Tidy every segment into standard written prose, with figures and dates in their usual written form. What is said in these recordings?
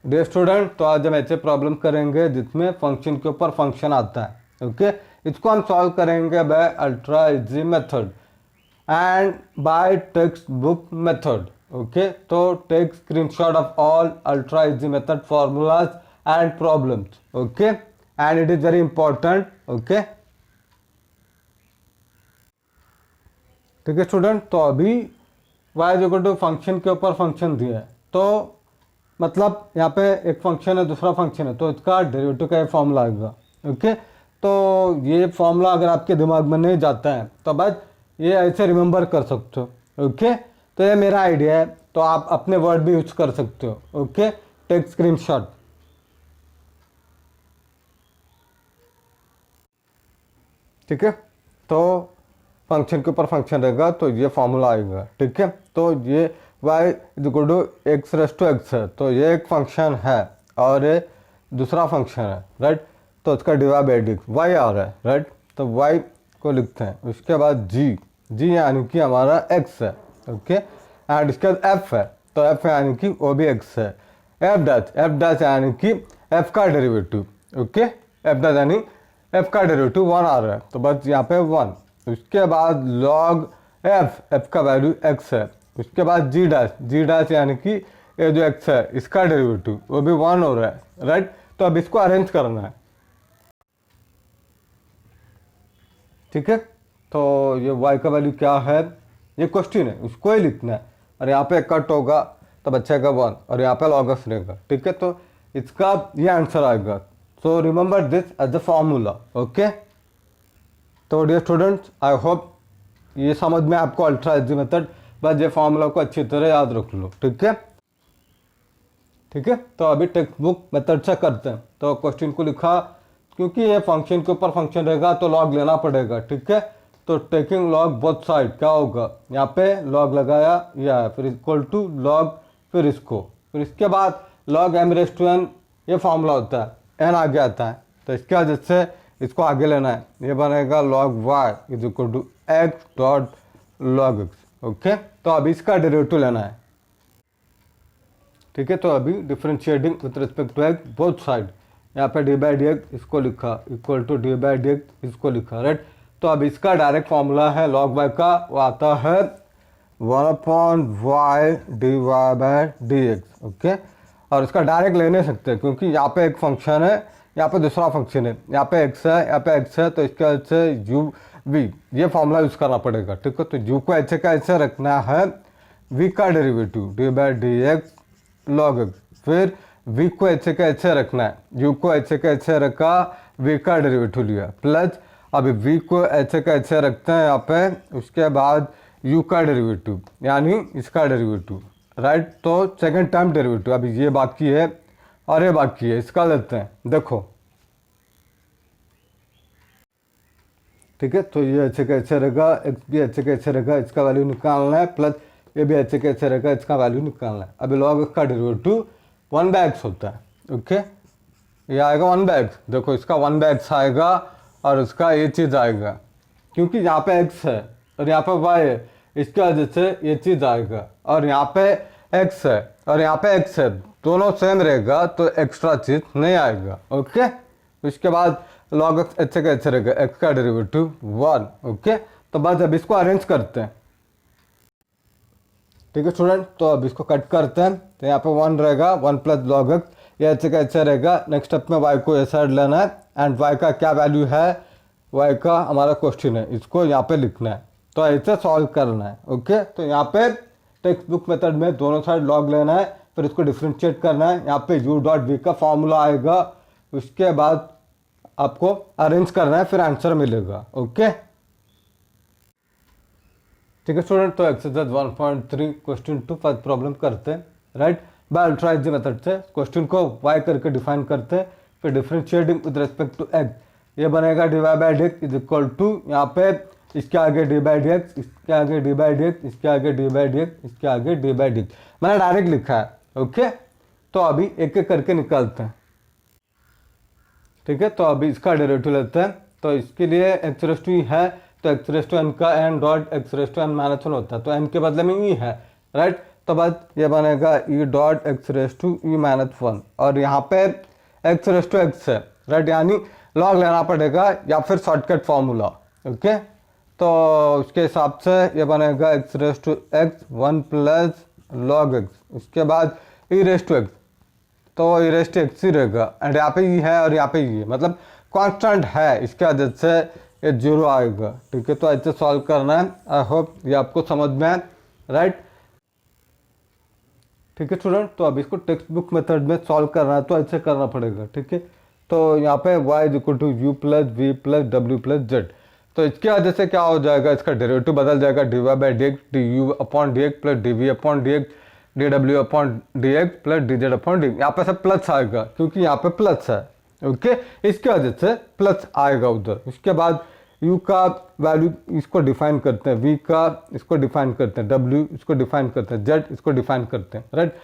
Dear student, तो आज हम ऐसे प्रॉब्लम करेंगे जिसमें फंक्शन के ऊपर फंक्शन आता है। ओके, इसको हम सॉल्व करेंगे by ultra easy method and by textbook method. Okay, तो take screenshot of all ultra easy method formulas and problems. Okay, and it is very important. Okay, ठीक है स्टूडेंट, तो अभी y is equal to function के ऊपर function दिया है, तो मतलब यहाँ पे एक फंक्शन है, दूसरा फंक्शन है, तो इसका डेरिवेटिव का ये फॉर्मूला आएगा। ओके, तो ये फॉर्मूला अगर आपके दिमाग में नहीं जाता है तो बस ये ऐसे रिमेंबर कर सकते हो। ओके, तो ये मेरा आइडिया है, तो आप अपने वर्ड भी यूज कर सकते हो। Okay, take screenshot. ठीक है, तो फंक्शन के ऊपर फंक्शन रहेगा तो ये फॉर्मूला आएगा। ठीक है, तो ये y is equal to x raise to x है, तो ये एक फंक्शन है और ये दूसरा फंक्शन है, राइट। तो उसका डिवाइड बाई डी वाई आ रहा है, राइट। तो y को लिखते हैं, उसके बाद g यानी कि हमारा x है। ओके, एंड इसके बाद f है, तो f यानी कि वो भी x है। f डैश यानी कि f का डेरिवेटिव। ओके, f डैश यानी f का डेरिवेटिव 1 आ रहा है, तो बस यहाँ पे 1। उसके बाद log f का वैल्यू x है। उसके बाद g डैश यानी कि ये जो x है इसका डेरिवेटिव वो भी 1 हो रहा है, राइट। तो अब इसको अरेंज करना है। ठीक है, तो ये y का वैल्यू क्या है, ये क्वेश्चन है, उसको ही लिखना है। और यहाँ पे कट होगा तो बचेगा 1 और यहाँ पे log f रहेगा। ठीक है, तो इसका ये आंसर आएगा। So remember this as a formula. Okay, तो डियर स्टूडेंट्स, आई होप ये समझ में आपको अल्ट्रा इजी मेथड, बस ये फॉर्मूला को अच्छी तरह याद रख लो। ठीक है, ठीक है, तो अभी टेक्स्ट बुक मेथड से करते हैं। तो क्वेश्चन को लिखा, क्योंकि ये फंक्शन के ऊपर फंक्शन रहेगा तो लॉग लेना पड़ेगा। ठीक है, तो टेकिंग लॉग बोथ साइड क्या होगा, यहाँ पे लॉग लगाया या फिर इक्वल टू लॉग, फिर इसको, फिर इसके बाद log m raise to n, ये फॉर्मूला होता है, n आगे आता है, तो इसके वजह से इसको आगे लेना है। ये बनेगा log y is equal to x dot log x. Okay, तो अभी इसका डेरिवेटिव लेना है। ठीक है, तो अभी differentiating with respect to x both side, यहाँ पे डी बाई डी एक्स इसको लिखा equal to D by D x इसको लिखा, राइट। तो अब इसका डायरेक्ट फॉर्मूला है लॉग वाई का, वो आता है 1/y d Y by D x. Okay, और इसका डायरेक्ट ले नहीं सकते क्योंकि यहाँ पे एक फंक्शन है, यहाँ पे दूसरा फंक्शन है, यहाँ पे x है, यहाँ पे x है, तो इसके वजह से u v ये फॉर्मूला यूज करना पड़ेगा। ठीक है, तो u को ऐसे का ऐसे रखना है, v का derivative D by D x log x, फिर v को ऐसे का ऐसे रखना है, u को ऐसे का ऐसे रखा, v का डेरिवेटिव लिया, प्लस अभी v को ऐसे का ऐसे रखते हैं यहाँ पे, उसके बाद u का डेरिवेटिव यानी इसका डेरिवेटिव, राइट। तो सेकेंड टाइम डेरिवेटिव, अभी ये बाकी है और ये बाकी है, इसका लेते हैं। देखो, ठीक है, तो ये ऐसे कैसे रहेगा, x भी ऐसे कैसे रहेगा, इसका वैल्यू निकालना है, प्लस ये भी ऐसे कैसे रहेगा, इसका वैल्यू निकालना है। अभी log x का डेरिवेटिव 1/x होता है। ओके, ये आएगा 1/x, देखो इसका 1/x आएगा और उसका ये चीज़ आएगा, क्योंकि यहाँ पे x है और यहाँ पे y है, इसकी वजह से ये चीज़ आएगा, और यहाँ पे x है और यहाँ पे x है, दोनों सेम रहेगा तो एक्स्ट्रा चीज नहीं आएगा। ओके, उसके बाद log x ऐसे कैसे रहेगा, x का डेरिवेटिव 1। ओके, तो बस अब इसको अरेंज करते हैं। ठीक है स्टूडेंट, तो अब इसको कट करते हैं, तो यहाँ पे 1 रहेगा, 1 प्लस log x, ये ऐसे कैसे रहेगा। नेक्स्ट स्टेप में y को ये साइड लेना है, एंड y का क्या वैल्यू है, y का हमारा क्वेश्चन है, इसको यहाँ पे लिखना है, तो ऐसे सॉल्व करना है। ओके, तो यहाँ पे टेक्स्ट बुक मेथड में दोनों साइड लॉग लेना है, फिर इसको डिफ्रेंशिएट करना है, यहाँ पे u डॉट v का फॉर्मूला आएगा, उसके बाद आपको अरेंज करना है, फिर आंसर मिलेगा। ओके, ठीक है स्टूडेंट, तो एक्सरसाइज 1.3 क्वेश्चन 2 फर्स्ट प्रॉब्लम करते हैं, right. By ultra easy method से क्वेश्चन को y करके डिफाइन करते हैं, फिर differentiating with respect to x, ये बनेगा d Y by D x is equal to, यहाँ पे इसके आगे डी बाई डी एक्स, इसके आगे डी बाई डी एक्स, इसके आगे डी बाई डी एक्स, इसके आगे डी बाई डी एक्स, मैंने डायरेक्ट लिखा है। ओके, तो अभी एक एक करके निकालते हैं। ठीक है, तो अभी इसका डेरिवेटिव लेते हैं, तो इसके लिए एक्स रेस टू है, तो एक्स रेस टू एन का n dot x raise to n minus 1 होता है, तो एन के बदले में ई है, राइट। तो बस ये बनेगा e dot x raise to E minus one, और यहाँ पे एक्स रेस टू एक्स है, राइट, यानी लॉग लेना पड़ेगा या फिर शॉर्टकट फॉर्मूला। ओके, तो उसके हिसाब से ये बनेगा x raise to x one plus log x, उसके बाद ई रेस टू एक्स, तो ई रेस टू एक्स ही रहेगा, एंड यहाँ पे ई है और यहाँ पे ई है, मतलब कांस्टेंट है, इसके वजह से ये जीरो आएगा। ठीक है, तो ऐसे सॉल्व करना है। आई होप ये आपको समझ में आए, राइट। ठीक है स्टूडेंट, तो अब इसको टेक्स्ट बुक मेथड में सॉल्व करना है तो ऐसे करना पड़ेगा। ठीक है, तो यहाँ पे y is equal to u plus v plus डब्ल्यू प्लस जेड, तो इसके वजह से क्या हो जाएगा, इसका डेरिवेटिव बदल जाएगा, d Y by D x d you upon D x plus D v upon D x d डब्ल्यू upon D x plus d Z upon d, यहाँ पे सब प्लस आएगा क्योंकि यहाँ पे प्लस है। ओके, इसके वजह से प्लस आएगा उधर। उसके बाद u का वैल्यू इसको डिफाइन करते हैं, v का इसको डिफाइन करते हैं, w इसको डिफाइन करते हैं, z इसको डिफाइन करते हैं, राइट।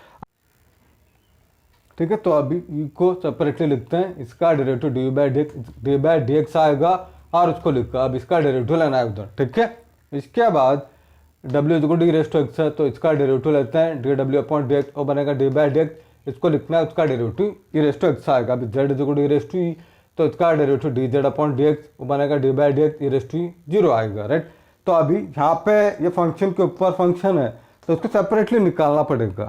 ठीक है, तो अभी u को सेपरेटली लिखते हैं, इसका derivative D by D x आएगा और उसको लिखा, अब इसका डेरिवेटिव लेना है उधर। ठीक है, इसके बाद w is equal to d raise to x है, तो इसका डेरिवेटिव लेते हैं, डी डब्ल्यू अपॉन डी एक्स, वो बनेगा डी बाई डी एक्स, इसको लिखना है, उसका derivative E raise to X आएगा। अभी z is equal to E raise to E, तो इसका derivative D Z upon D x, वो बनेगा D by D X E raise to E, zero आएगा, राइट। तो अभी यहाँ पे ये फंक्शन के ऊपर फंक्शन है तो इसको सेपरेटली निकालना पड़ेगा।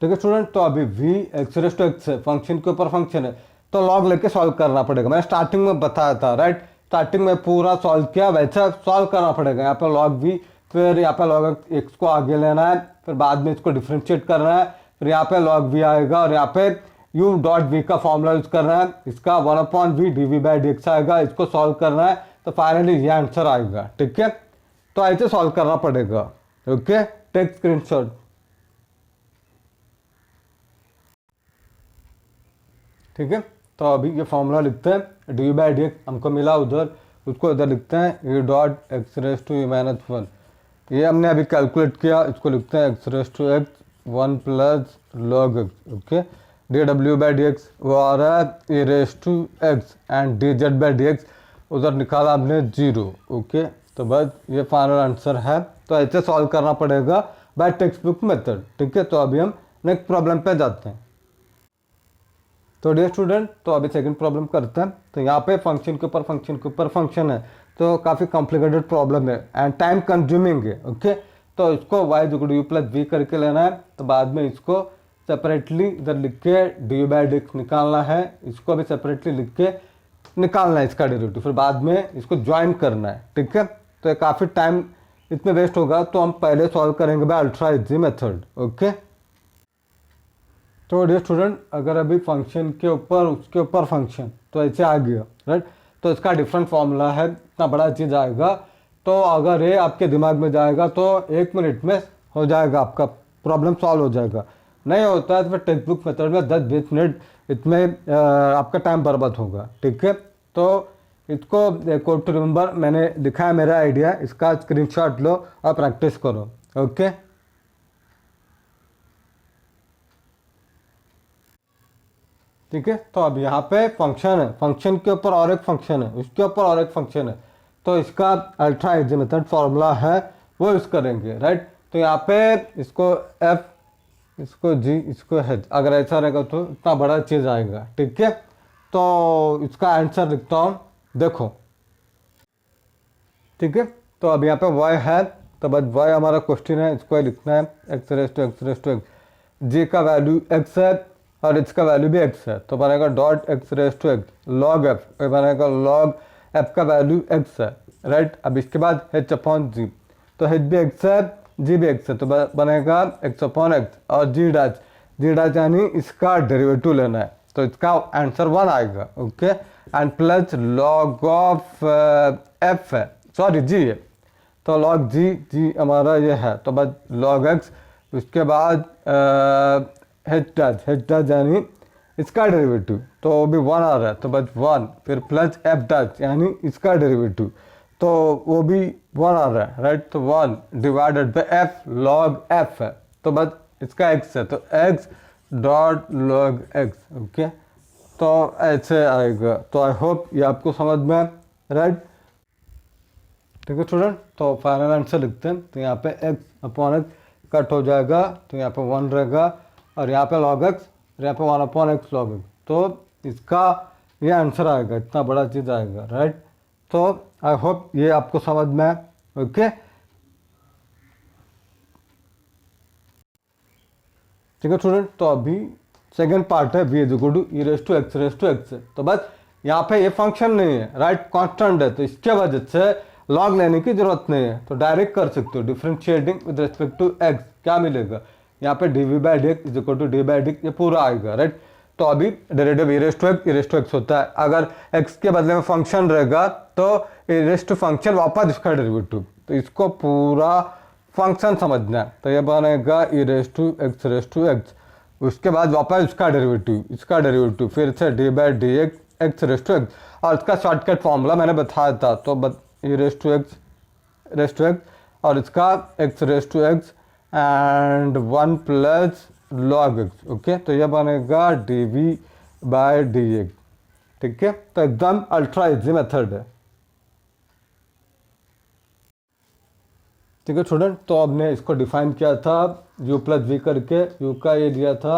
ठीक है स्टूडेंट, तो अभी v x raise to x है, फंक्शन के ऊपर फंक्शन है, तो लॉग लेके सॉल्व करना पड़ेगा। मैंने स्टार्टिंग में बताया था, राइट, स्टार्टिंग में पूरा सॉल्व किया, वैसा सॉल्व करना पड़ेगा। यहाँ पे लॉग v, फिर यहाँ पे लॉग एक्स को आगे लेना है, फिर बाद में इसको डिफ्रेंशिएट करना है, फिर यहाँ पे लॉग v आएगा और यहाँ पे u डॉट v का फॉर्मूला यूज करना है, इसका one upon v d we by D x आएगा, इसको सॉल्व करना है, तो फाइनली ये आंसर आएगा। ठीक है, तो ऐसे सॉल्व करना पड़ेगा। Okay, take screenshot. ठीक है, तो अभी ये फॉर्मूला लिखते हैं, डी बाई डी एक्स हमको मिला उधर, उसको इधर लिखते हैं E dot x raise to E minus one, ये हमने अभी कैलकुलेट किया, इसको लिखते हैं X raise to x one plus log x. Okay, D W by D x वो आ रहा है E raise to x, and D Z by D X उधर निकाला हमने जीरो। ओके, तो बस ये फाइनल आंसर है, तो ऐसे सॉल्व करना पड़ेगा बाय टेक्स्ट बुक मेथड। ठीक है, तो अभी हम नेक्स्ट प्रॉब्लम पे जाते हैं। तो डियर स्टूडेंट, तो अभी सेकंड प्रॉब्लम करते हैं। तो यहाँ पे फंक्शन के ऊपर फंक्शन के ऊपर फंक्शन है, तो काफ़ी कॉम्प्लिकेटेड प्रॉब्लम है एंड टाइम कंज्यूमिंग है। ओके, तो इसको y is equal to u plus we करके लेना है, तो बाद में इसको सेपरेटली इधर लिख के डी बाई डी एक्स निकालना है, इसको भी सेपरेटली लिख के निकालना है इसका डेरिवेटिव, फिर बाद में इसको ज्वाइन करना है। ठीक है, तो ये काफ़ी टाइम इसमें वेस्ट होगा, तो हम पहले सॉल्व करेंगे by ultra easy method. Okay, तो डियर स्टूडेंट, अगर अभी फंक्शन के ऊपर उसके ऊपर फंक्शन तो ऐसे आ गया, राइट, तो इसका डिफरेंट फॉर्मूला है, इतना बड़ा चीज़ आएगा, तो अगर ये आपके दिमाग में जाएगा तो 1 मिनट में हो जाएगा, आपका प्रॉब्लम सॉल्व हो जाएगा। नहीं होता है तो फिर टेक्स्ट बुक मेथड में 10-20 मिनट इसमें आपका टाइम बर्बाद होगा। ठीक है, तो इसको कोड टू रिमेंबर मैंने लिखा है मेरा आइडिया, इसका स्क्रीनशॉट लो और प्रैक्टिस करो। ओके, ठीक है, तो अब यहाँ पे फंक्शन है, फंक्शन के ऊपर और एक फंक्शन है, उसके ऊपर और एक फंक्शन है, तो इसका अल्ट्रा इजी मेथड फॉर्मूला है वो यूज़ करेंगे, राइट। तो यहाँ पे इसको एफ, इसको जी, इसको एच, अगर ऐसा रहेगा तो इतना बड़ा चीज़ आएगा। ठीक है, तो इसका आंसर लिखता हूँ, देखो। ठीक है, तो अब यहाँ पे y है, तो बस y हमारा क्वेश्चन है, इसको लिखना है X raise to x raise to X, G का वैल्यू x है और इसका वैल्यू भी x है, तो बनेगा dot x raise to x log f, बनेगा लॉग एफ का वैल्यू x है, राइट। अब इसके बाद h अपॉन जी, तो h भी x है, जी भी x है, तो बनेगा x अपॉन एक्स, और जी डैश यानी इसका डेरिवेटिव लेना है, तो इसका आंसर 1 आएगा। Okay, and plus log of F है, सॉरी जी है, तो लॉग जी हमारा ये है, तो बस लॉग एक्स, उसके बाद एच डैश यानी इसका डेरिवेटिव, तो वो भी 1 आ रहा है, तो बस 1, फिर प्लस एफ डैश यानी इसका डेरिवेटिव, तो वो भी 1 आ रहा है, राइट। तो 1 divided by F log F है, तो बस इसका x है, तो x dot log x. Okay, तो ऐसे आएगा। तो आई होप ये आपको समझ में, राइट। ठीक है स्टूडेंट, तो फाइनल आंसर लिखते हैं। तो यहाँ पे एक्स अपॉन एक्स कट हो जाएगा, तो यहाँ पे 1 रहेगा, और यहाँ पे लॉग एक्स और यहाँ पे 1 अपॉन एक्स लॉग एक्स। तो इसका ये आंसर आएगा, इतना बड़ा चीज़ आएगा, राइट। तो आई होप ये आपको समझ में आए। ओके, ठीक है स्टूडेंट, तो अभी सेकेंड पार्ट है v is equal to E raise to x. तो बस यहाँ पे ये फंक्शन नहीं है, राइट, कांस्टेंट है, तो इसके वजह से लॉग लेने की जरूरत नहीं है, तो डायरेक्ट कर सकते हो differentiating with respect to x. क्या मिलेगा यहाँ पे d we by D x is equal to D by d, ये पूरा आएगा, राइट। तो अभी derivative E raise to x होता है, अगर एक्स के बदले में फंक्शन रहेगा तो ई रेस टू फंक्शन वापस इसका डेरिवेटिव, तो इसको पूरा फंक्शन समझना है। तो ये बनेगा ई रेस टू एक्स, उसके बाद वापस इसका डेरिवेटिव फिर से d by D x raise to x, और इसका शॉर्टकट फॉर्मूला मैंने बताया था, तो ई रेस टू एक्स और इसका x raise to x and 1 plus log x. Okay, तो यह बनेगा d we by D x, ठीक है। तो एकदम अल्ट्रा इजी मेथड है, ठीक है स्टूडेंट। तो हमने इसको डिफाइन किया था u प्लस वी करके, u का ये लिया था,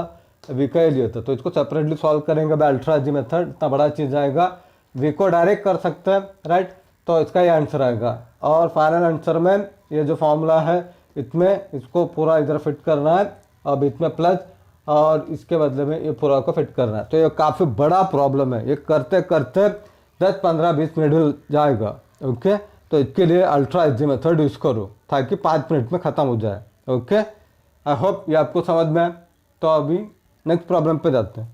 v का ये लिया था, तो इसको सेपरेटली सॉल्व करेंगे बाय अल्ट्रा इजी मेथड, इतना बड़ा चीज़ आएगा। v को डायरेक्ट कर सकते हैं, राइट, तो इसका ये आंसर आएगा। और फाइनल आंसर में ये जो फॉर्मूला है इसमें इसको पूरा इधर फिट करना है, अब इसमें प्लस और इसके बदले में ये पूरा को फिट करना है। तो ये काफ़ी बड़ा प्रॉब्लम है, ये करते करते 10, 15, 20 मिनट जाएगा। ओके, तो इसके लिए अल्ट्रा इजी मेथड यूज़ करो ताकि 5 मिनट में ख़त्म हो जाए। ओके, आई होप ये आपको समझ में आए। तो अभी नेक्स्ट प्रॉब्लम पे जाते हैं,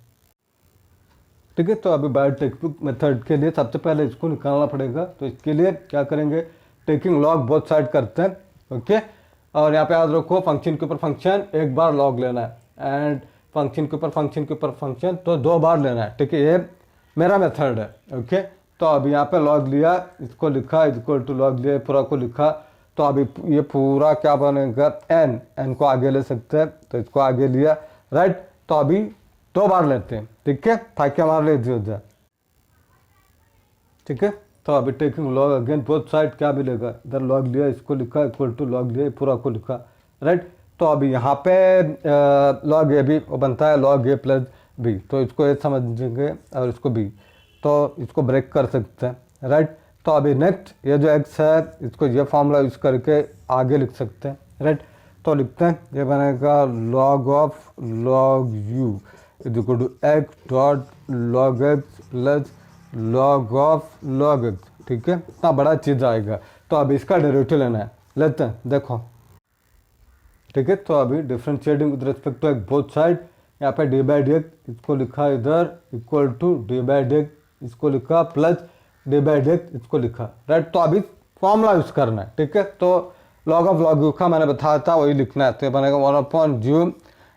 ठीक है। तो अभी बायो टेक्स्ट बुक मेथड के लिए सबसे पहले इसको निकालना पड़ेगा, तो इसके लिए क्या करेंगे, टेकिंग लॉग बोथ साइड करते हैं। ओके, और यहाँ पे याद रखो फंक्शन के ऊपर फंक्शन एक बार लॉग लेना है, एंड फंक्शन के ऊपर फंक्शन तो 2 बार लेना है, ठीक है। ये मेरा मेथड है। ओके, तो अभी यहाँ पे लॉग लिया, इसको लिखा इक्वल टू लॉग लिया, पूरा को लिखा, तो अभी ये पूरा क्या बनेगा, एन को आगे ले सकते हैं, तो इसको आगे लिया, राइट। तो अभी 2 बार लेते हैं, ठीक है, ताकि हमारे लिए इजी हो जाए, ठीक है। तो अभी taking log again both side क्या मिलेगा, इधर लॉग लिया, इसको लिखा इक्वल टू लॉग लिया, पूरा को लिखा, राइट। तो अभी यहाँ पे लॉग ए भी बनता है, लॉग ए प्लस बी, तो इसको ए समझेंगे और इसको बी, तो इसको ब्रेक कर सकते हैं, राइट। तो अभी नेक्स्ट ये जो एक्स है इसको ये फॉर्मूला यूज़ करके आगे लिख सकते हैं, राइट। तो लिखते हैं, ये बनेगा log of log u is equal to x dot log x plus log of log x, ठीक है। इतना बड़ा चीज़ आएगा, तो अभी इसका डेरिवेटिव लेना है, लेते हैं, देखो, ठीक है। तो अभी differentiating with respect to x both side, यहाँ पे डी बाई डी एक्स इसको लिखा इधर equal to D by D x, इसको लिखा plus d by D x, इसको लिखा, राइट। तो अभी फॉर्मूला यूज़ करना है, ठीक है। तो लॉग ऑफ लॉग यू का मैंने बताया था वही लिखना है, तो ये बनेगा 1 upon you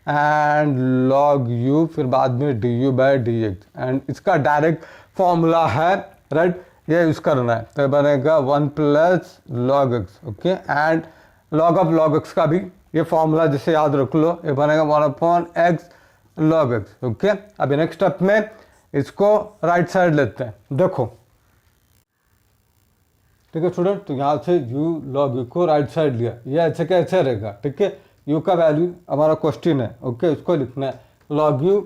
and log you, फिर बाद में D u by D x, and इसका डायरेक्ट फॉर्मूला है, राइट, ये यूज़ करना है। तो ये बनेगा 1 plus log x, okay, and log of log x का भी ये फॉर्मूला जिसे याद रख लो, ये बनेगा 1 upon x log x, okay. अभी नेक्स्ट स्टेप में इसको राइट साइड लेते हैं, देखो, ठीक है स्टूडेंट। तो यहाँ से u log u को राइट साइड लिया, ये ऐसे का ऐसे रहेगा, ठीक है। u का वैल्यू हमारा क्वेश्चन है, ओके, इसको लिखना है, log u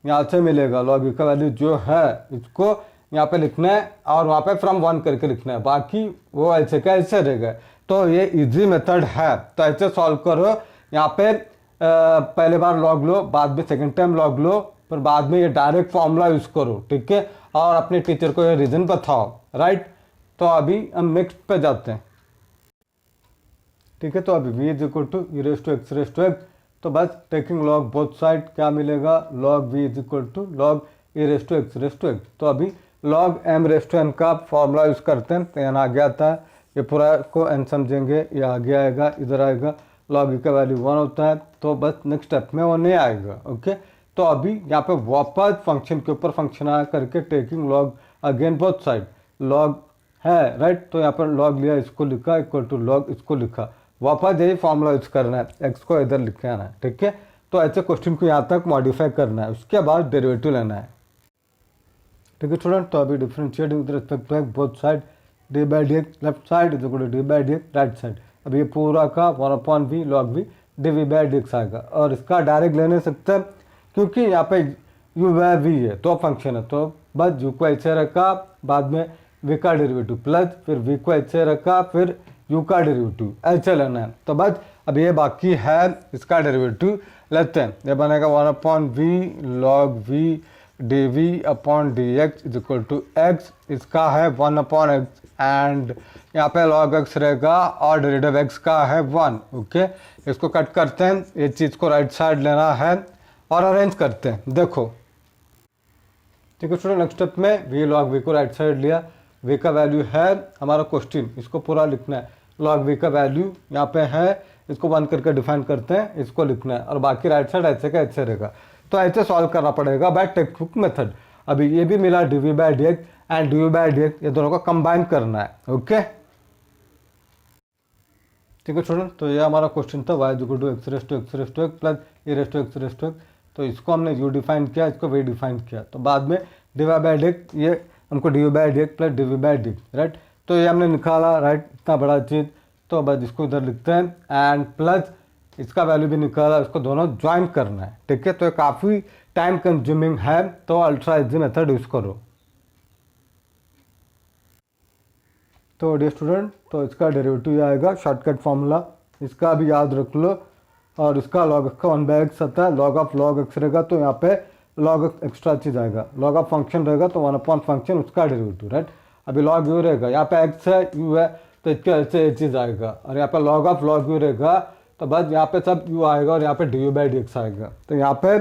यहाँ से मिलेगा, log u का वैल्यू जो है इसको यहाँ पे लिखना है और वहाँ पे फ्रॉम 1 करके लिखना है, बाकी वो ऐसे का ऐसे रहेगा। तो ये इजी मेथड है, तो ऐसे सॉल्व करो। यहाँ पे पहले बार लॉग लो, बाद में सेकेंड टाइम लॉग लो, फिर बाद में ये डायरेक्ट फॉर्मूला यूज़ करो, ठीक है, और अपने टीचर को ये रीज़न बताओ, राइट। तो अभी हम नेक्स्ट पे जाते हैं, ठीक है। तो अभी v is equal to E raise to x, तो बस टेकिंग लॉग बोथ साइड क्या मिलेगा, log v is equal to log e raise to x. तो अभी log m raise to n का फॉर्मूला यूज़ करते हैं, तो यहाँ आगे आता है, ये पूरा को n समझेंगे, ये आगे आएगा, इधर आएगा, लॉग का वैल्यू 1 होता है, तो बस नेक्स्ट स्टेप में वो नहीं आएगा, ओके। तो अभी यहाँ पे वापस फंक्शन के ऊपर फंक्शन आ करके taking log again both side, log है, राइट। तो यहाँ पर लॉग लिया, इसको लिखा इक्वल टू लॉग, इसको लिखा, वापस यही फॉर्मूला यूज़ करना है, एक्स को इधर लिख के आना है, ठीक है। तो ऐसे क्वेश्चन को यहाँ तक मॉडिफाई करना है, उसके बाद डेरिवेटिव लेना है, ठीक है स्टूडेंट। तो अभी differentiate with respect to x both side, d by D x left side is equal to D by D x right side. अब ये पूरा का 1/v log v d we by D x आएगा, और इसका direct ले नहीं सकते क्योंकि यहाँ पे u बाई v है तो फंक्शन है, तो बस u को ऐसे रखा, बाद में v का डेरिवेटिव प्लस फिर v को ऐसे रखा, फिर u का डेरिवेटिव ऐसे लेना है। तो बस अब ये बाकी है, इसका डेरिवेटिव लेते हैं। ये बनेगा 1/v log v d v upon D x is equal to x, इसका है 1/x एंड यहाँ पे log x रहेगा और डेरिवेटिव x का है 1। ओके, इसको कट करते हैं, ये चीज़ को राइट साइड लेना है और अरेंज करते हैं। देखो ठीक है स्टूडेंट, नेक्स्ट स्टेप में v log v को राइट साइड लिया, v का वैल्यू है हमारा क्वेश्चन, इसको पूरा लिखना है। log v का वैल्यू यहाँ पे है, इसको 1 करके डिफाइन करते हैं, इसको लिखना है, और बाकी राइट साइड ऐसे का ऐसे रहेगा। तो ऐसे सॉल्व करना पड़ेगा बाय टेक्स्ट बुक मेथड। अभी ये भी मिला d we by D x and d we by D x, ये दोनों को कंबाइन करना है। ओके ठीक है स्टूडेंट, तो ये हमारा क्वेश्चन था y equal to x raise to x raise to x plus e raise to x raise to x. तो इसको हमने u डिफाइन किया, इसको v डिफाइन किया, तो बाद में d Y by D x, ये हमको d we by D x plus D we by D x, right. तो ये हमने निकाला, राइट, इतना बड़ा चीज़, तो बस इसको इधर लिखते हैं एंड प्लस इसका वैल्यू भी निकाला, इसको दोनों ज्वाइन करना है। ठीक है, तो ये काफ़ी टाइम कंज्यूमिंग है, तो अल्ट्रा इजी मेथड यूज़ करो। तो डियर स्टूडेंट, तो इसका डेरिवेटिव आएगा शॉर्टकट फॉर्मूला, इसका भी याद रख लो, और इसका log x का 1/x आता है, log ऑफ log x रहेगा तो यहाँ पे log x एक्स्ट्रा चीज़ आएगा, log ऑफ फंक्शन रहेगा तो 1/फंक्शन उसका डेरिवेटिव, राइट। अभी log u रहेगा, यहाँ पे x है u है तो इसके ऐसे ये चीज़ आएगा, और यहाँ पे log ऑफ log u रहेगा तो बस यहाँ पे सब u आएगा और यहाँ पे D u by D x आएगा। तो यहाँ पे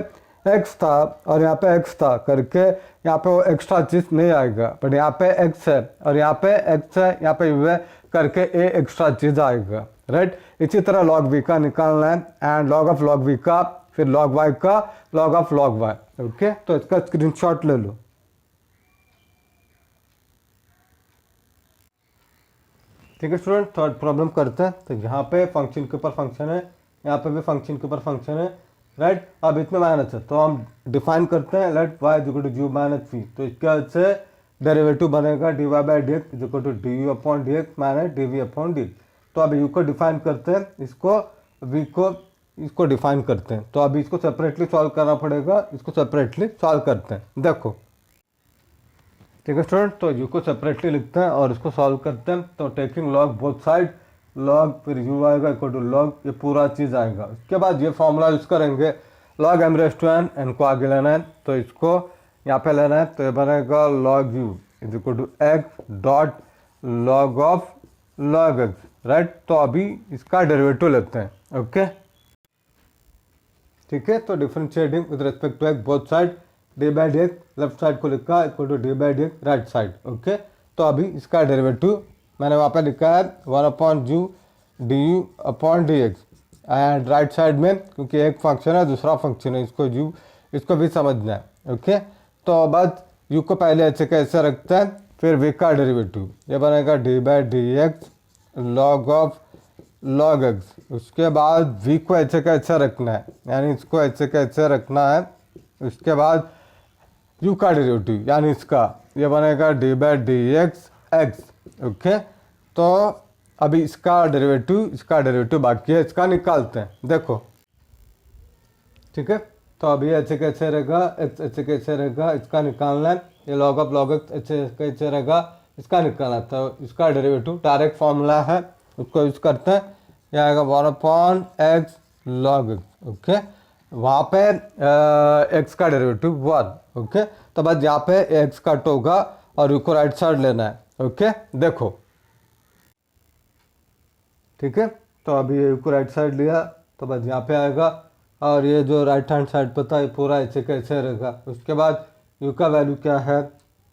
x था और यहाँ पे x था करके यहाँ पे वो एक्स्ट्रा चीज़ नहीं आएगा, बट यहाँ पे x है और यहाँ पे x है, यहाँ पे u है करके a एक्स्ट्रा चीज़ आएगा, राइट। इसी तरह log v का निकालना है and log of log v का, फिर log y का, log of log y। Okay, तो इसका स्क्रीनशॉट ले लो। ठीक है स्टूडेंट, थर्ड प्रॉब्लम करते हैं। तो यहाँ पे फंक्शन के ऊपर फंक्शन है, यहाँ पे भी फंक्शन के ऊपर फंक्शन है, राइट। अब इसमें माइनस है तो हम डिफाइन करते हैं let y equal to u minus v, तो इसके वजह से डेरिवेटिव बनेगा d Y by D x equal to d you upon D x minus d v upon d. तो अब u को डिफाइन करते हैं, इसको v को इसको डिफाइन करते हैं। तो अभी इसको सेपरेटली सॉल्व करना पड़ेगा, इसको सेपरेटली सॉल्व करते हैं। देखो ठीक है स्टूडेंट, तो u को सेपरेटली लिखते हैं और इसको सॉल्व करते हैं। तो taking log both side, log फिर u आएगा इक्वल टू log, ये पूरा चीज़ आएगा। उसके बाद ये फॉर्मूला यूज़ करेंगे, log m raise to n को आगे लेना है तो इसको यहाँ पे लेना है, तो ये बनेगा log u is equal to x dot log of log x, right. तो अभी इसका डेरिवेटिव लेते हैं। ओके ठीक है, तो differentiating with respect to x both side, d by D x left side को लिखा equal to D by D x right side. Okay, तो अभी इसका डेरिवेटिव मैंने वहाँ पे लिखा है 1/u D you upon D x, and right side में क्योंकि एक फंक्शन है दूसरा फंक्शन है, इसको भी समझना है। ओके, तो बस u को पहले ऐसे कैसे रखते हैं, फिर v का डेरिवेटिव, ये बनेगा D by D x log of log x। उसके बाद v को ऐसे कैसे रखना है, यानी इसको ऐसे कैसे रखना है। उसके बाद u का डेरिवेटिव यानी इसका, ये बनेगा D by D x x. Okay, तो अभी इसका डेरिवेटिव बाकी है, इसका निकालते हैं। देखो ठीक है, तो अभी ऐसे कैसे रहेगा, x ऐसे कैसे रहेगा, इसका निकालना है। ये log ऑफ log x ऐसे कैसे रहेगा, इसका निकालना है। तो इसका डेरिवेटिव डायरेक्ट फॉर्मूला है, उसको यूज़ करते हैं। यह आएगा 1/x log x। ओके, वहाँ पे x का डेरिवेटिव 1। ओके, तो बस यहाँ पे x कट होगा और u को राइट साइड लेना है। ओके, देखो ठीक है, तो अभी ये u को राइट साइड लिया तो बस यहाँ पे आएगा, और ये जो राइट हैंड साइड पर था ये पूरा ऐसे कैसे रहेगा। उसके बाद u का वैल्यू क्या है,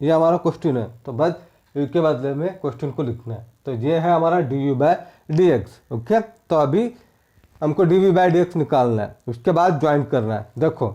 ये हमारा क्वेश्चन है, तो बस u के बदले में क्वेश्चन को लिखना है। तो ये है हमारा d u by D x. Okay, तो अभी हमको d we by D x निकालना है, उसके बाद ज्वाइन करना है। देखो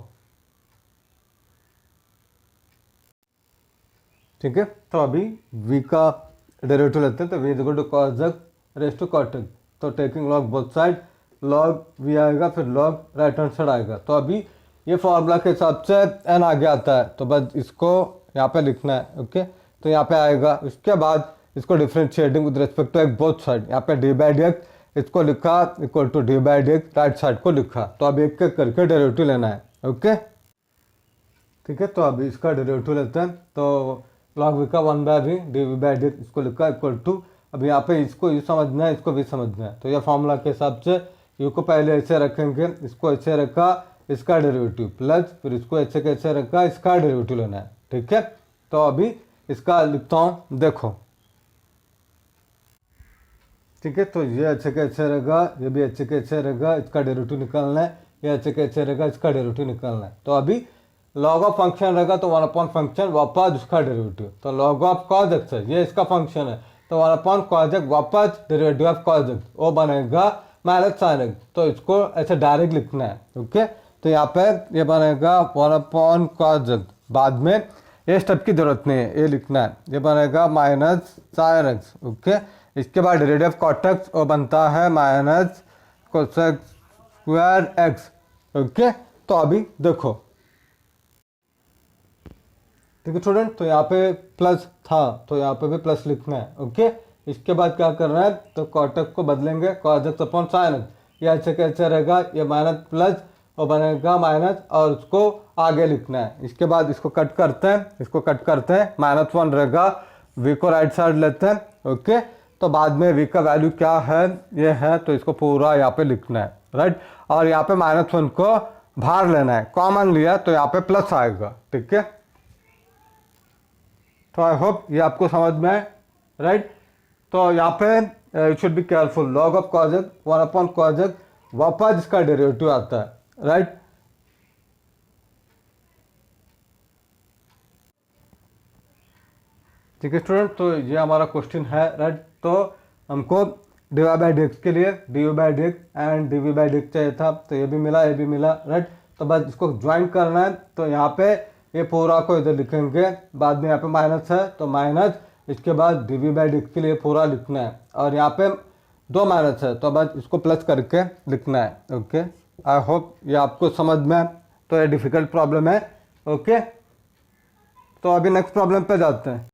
ठीक है, तो अभी v का डेरिवेटिव लेते हैं। तो v is equal to cos x raise to cot x, तो taking log both side, log v आएगा फिर log राइट हैंड साइड आएगा। तो अभी ये फॉर्मूला के हिसाब से n आगे आता है, तो बस इसको यहाँ पे लिखना है। ओके, तो यहाँ पे आएगा। उसके बाद इसको differentiating with respect to x both side, यहाँ पे डी बाई डी एक्स इसको लिखा equal to D by D x right side को लिखा। तो अब एक एक करके डेरिवेटिव लेना है। ओके ठीक है, तो अभी इसका डेरिवेटिव लेते हैं। तो लॉग वी का 1/v d we by D x इसको लिखा इक्वल टू, अब यहाँ पे इसको यू समझना है, इसको भी समझना है। तो यह फॉर्मूला के हिसाब से यू को पहले ऐसे रखेंगे, इसको ऐसे रखा, इसका डेरिवेटिव प्लस फिर इसको ऐसे कैसे रखा, इसका डेरिवेटिव लेना है। ठीक है, तो अभी इसका लिखता हूँ, देखो ठीक है। तो ये अच्छे कैसे रहेगा, ये भी अच्छे कैसे रहेगा, इसका डेरिवेटिव निकालना है, ये अच्छे कैसे रहेगा, इसका डेरिवेटिव निकालना है। तो अभी लॉग ऑफ फंक्शन रहेगा तो 1 अपॉन फंक्शन वापस उसका डेरिवेटिव, तो लॉग ऑफ कॉज एक्स है, ये इसका फंक्शन है, तो 1 अपॉन कॉज एक्स वापस डेरिवेटिव ऑफ कॉज एक्स वो बनेगा माइनस साइन एक्स। तो इसको ऐसे डायरेक्ट लिखना है। ओके, तो यहाँ पे ये बनेगा 1 अपॉन कॉज एक्स, बाद में ये स्टेप की जरूरत नहीं है, ये लिखना है, ये बनेगा माइनस साइन एक्स। ओके, इसके बाद डेरिवेटिव ऑफ कॉट एक्स वो बनता है minus cosec square x. Okay, तो अभी देखो ठीक है स्टूडेंट, तो यहाँ पे प्लस था तो यहाँ पे भी प्लस लिखना है। ओके, इसके बाद क्या करना है, तो कॉट एक्स को बदलेंगे cos x upon sine x, ये ऐसे कैसे रहेगा, ये माइनस प्लस और बनेगा माइनस और उसको आगे लिखना है। इसके बाद इसको कट करते हैं, इसको कट करते हैं, -1 रहेगा, v को राइट साइड लेते हैं। ओके, तो बाद में v का वैल्यू क्या है, ये है, तो इसको पूरा यहाँ पे लिखना है राइट। और यहाँ पे -1 को बाहर लेना है, कॉमन लिया तो यहाँ पे प्लस आएगा। ठीक है, तो आई होप ये आपको समझ में आए राइट। तो यहाँ पे you should be careful, log of cos x 1 upon cos x वापस इसका डेरिवेटिव आता है राइट। ठीक है स्टूडेंट, तो ये हमारा क्वेश्चन है राइट। तो हमको d Y by D x के लिए d u by D x and d we by D x चाहिए था, तो ये भी मिला, ये भी मिला राइट। तो बस इसको ज्वाइन करना है, तो यहाँ पे ये पूरा को इधर लिखेंगे, बाद में यहाँ पे माइनस है तो माइनस, इसके बाद d we by D x के लिए पूरा लिखना है, और यहाँ पे 2 माइनस है तो बस इसको प्लस करके लिखना है। ओके, आई होप ये आपको समझ में है। तो ये डिफिकल्ट प्रॉब्लम है। ओके, तो अभी नेक्स्ट प्रॉब्लम पे जाते हैं।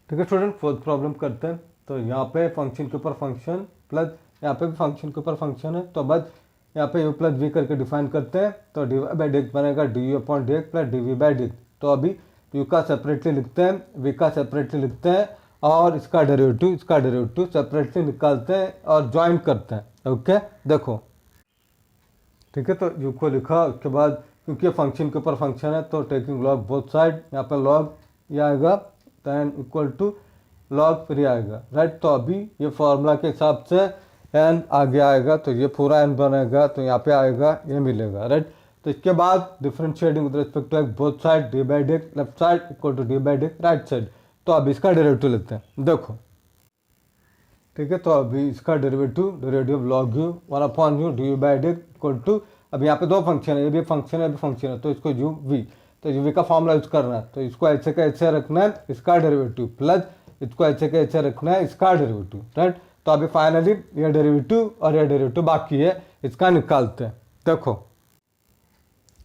ठीक है स्टूडेंट, फोर्थ प्रॉब्लम करते हैं। तो यहाँ पे फंक्शन के ऊपर फंक्शन प्लस यहाँ पे भी फंक्शन के ऊपर फंक्शन है, तो बस यहाँ पे u प्लस वी करके डिफाइन करते हैं। तो D Y by D X बनेगा D you upon D x plus D we by D X. तो अभी u का सेपरेटली लिखते हैं, v का सेपरेटली लिखते हैं, और इसका डेरिवेटिव सेपरेटली निकालते हैं और ज्वाइन करते हैं। ओके, देखो ठीक है, तो u को लिखा, उसके बाद क्योंकि फंक्शन के ऊपर फंक्शन है तो टेकिंग लॉग बोथ साइड, यहाँ पे लॉग ये आएगा दैन इक्वल टू लॉग फिर आएगा राइट। तो अभी ये फॉर्मूला के हिसाब से n आगे आएगा, तो ये पूरा n बनेगा, तो यहाँ पे आएगा ये मिलेगा राइट। तो इसके बाद differentiating with respect to x both side, d by D x left side equal to D by D x right side. तो अब इसका डेरिवेटिव लेते हैं, देखो ठीक है। तो अभी इसका derivative log u 1 upon u d u by D x equal to, अब यहाँ पे 2 फंक्शन है, ये भी फंक्शन है, ये भी फंक्शन है, तो इसको यू वी, तो यू वी का फॉर्मूला यूज करना है। तो इसको ऐसे का ऐसे रखना है, इसका डेरिवेटिव प्लस इसको ऐसे का ऐसे रखना है, इसका डेरिवेटिव राइट। तो अभी फाइनली ये डेरिवेटिव और ये डेरिवेटिव बाकी है, इसका निकालते हैं, देखो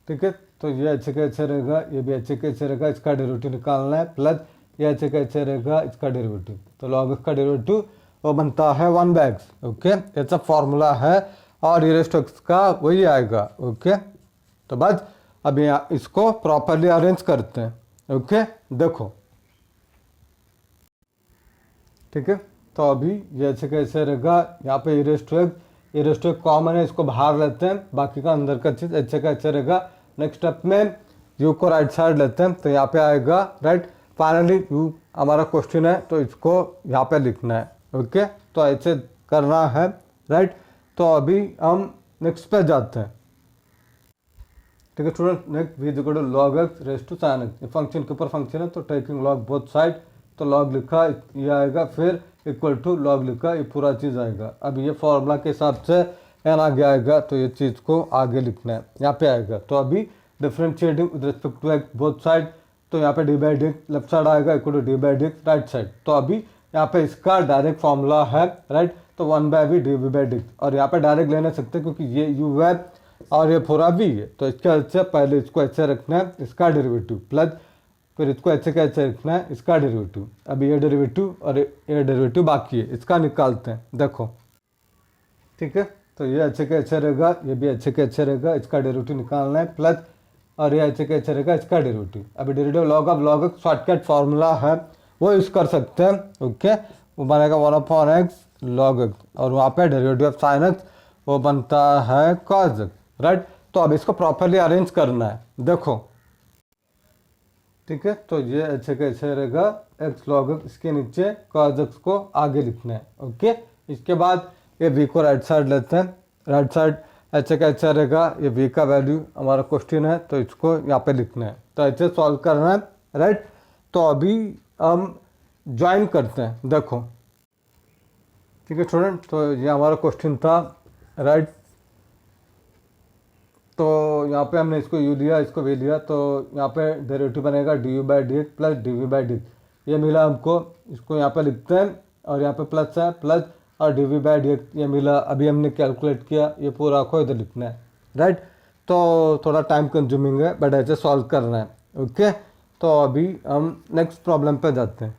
ठीक है। तो ये अच्छे का अच्छे रहेगा, ये भी अच्छे का अच्छे रहेगा, इसका डेरिवेटिव निकालना है, प्लस ये अच्छे का अच्छे रहेगा, इसका डेरिवेटिव। तो लॉग इसका डेरिवेटिव वो बनता है 1/x। ओके, ऐसा फॉर्मूला है, और ये रेस्ट एक्स का वही आएगा। ओके, तो बस अभी इसको प्रॉपरली अरेंज करते हैं। ओके, देखो ठीक है। तो अभी ये ऐसे कैसे रहेगा, यहाँ पे ये रेस्ट एक्स कॉमन है, इसको बाहर लेते हैं, बाकी का अंदर का चीज़ अच्छे का अच्छा रहेगा। नेक्स्ट स्टेप में यू को राइट साइड लेते हैं, तो यहाँ पे आएगा राइट। फाइनली यू हमारा क्वेश्चन है, तो इसको यहाँ पे लिखना है। ओके, तो ऐसे करना है राइट। तो अभी हम नेक्स्ट पे जाते हैं। ठीक है student, next v equal to log x raised to sine x, function के ऊपर फंक्शन है, तो टेकिंग लॉग बोथ साइड, तो लॉग लिखा ये आएगा, फिर इक्वल टू लॉग लिखा, ये पूरा चीज़ आएगा। अब ये फॉर्मूला के हिसाब से एन आगे आएगा, तो ये चीज़ को आगे लिखना है, यहाँ पे आएगा। तो अभी differentiating with respect to x both side, तो यहाँ पे D by D x left side आएगा equal to D by D x right side. तो अभी यहाँ पे इसका डायरेक्ट फॉर्मूला है राइट, तो 1/v d we by D x, और यहाँ पे डायरेक्ट ले नहीं सकते क्योंकि ये यू है और ये पूरा v है, तो इसके वजह से पहले इसको ऐसे रखना है, इसका डेरिवेटिव प्लस फिर इसको ऐसे कैसे लिखना है, इसका डेरिवेटिव। अभी ये डेरिवेटिव और ये डेरिवेटिव बाकी है, इसका निकालते हैं। देखो ठीक है, तो ये अच्छे के अच्छे रहेगा, ये भी अच्छे के अच्छे रहेगा, इसका डेरिवेटिव निकालना है प्लस, और ये अच्छे के अच्छे रहेगा, इसका डेरिवेटिव। अभी derivative log of log x shortcut formula है, वो यूज़ कर सकते हैं। ओके, वो बनेगा 1/x log x, और वहाँ पे डेरिवेटिव ऑफ साइन एक्स वो बनता है cos x, राइट। तो अब इसको प्रॉपरली अरेंज करना है। देखो ठीक है, तो ये अच्छे का अच्छे रहेगा x log x, इसके नीचे cos x को आगे लिखना है। ओके, इसके बाद ये v को राइट साइड लेते हैं, राइट साइड अच्छे का अच्छा रहेगा, ये v का वैल्यू हमारा क्वेश्चन है तो इसको यहाँ पे लिखना है, तो ऐसे सॉल्व करना है, राइट। तो अभी हम ज्वाइन करते हैं। देखो ठीक है स्टूडेंट, तो ये हमारा क्वेश्चन था, राइट। तो यहाँ पे हमने इसको u लिया, इसको v लिया, तो यहाँ पे डेरिवेटिव बनेगा du/dx प्लस dv/dx, ये मिला हमको, इसको यहाँ पे लिखते हैं, और यहाँ पे प्लस है प्लस, और dv/dx ये मिला। अभी हमने कैलकुलेट किया, ये पूरा को इधर लिखना है, राइट। तो थोड़ा टाइम कंज्यूमिंग है, बट ऐसे सॉल्व करना है। ओके, तो अभी हम नेक्स्ट प्रॉब्लम पे जाते हैं।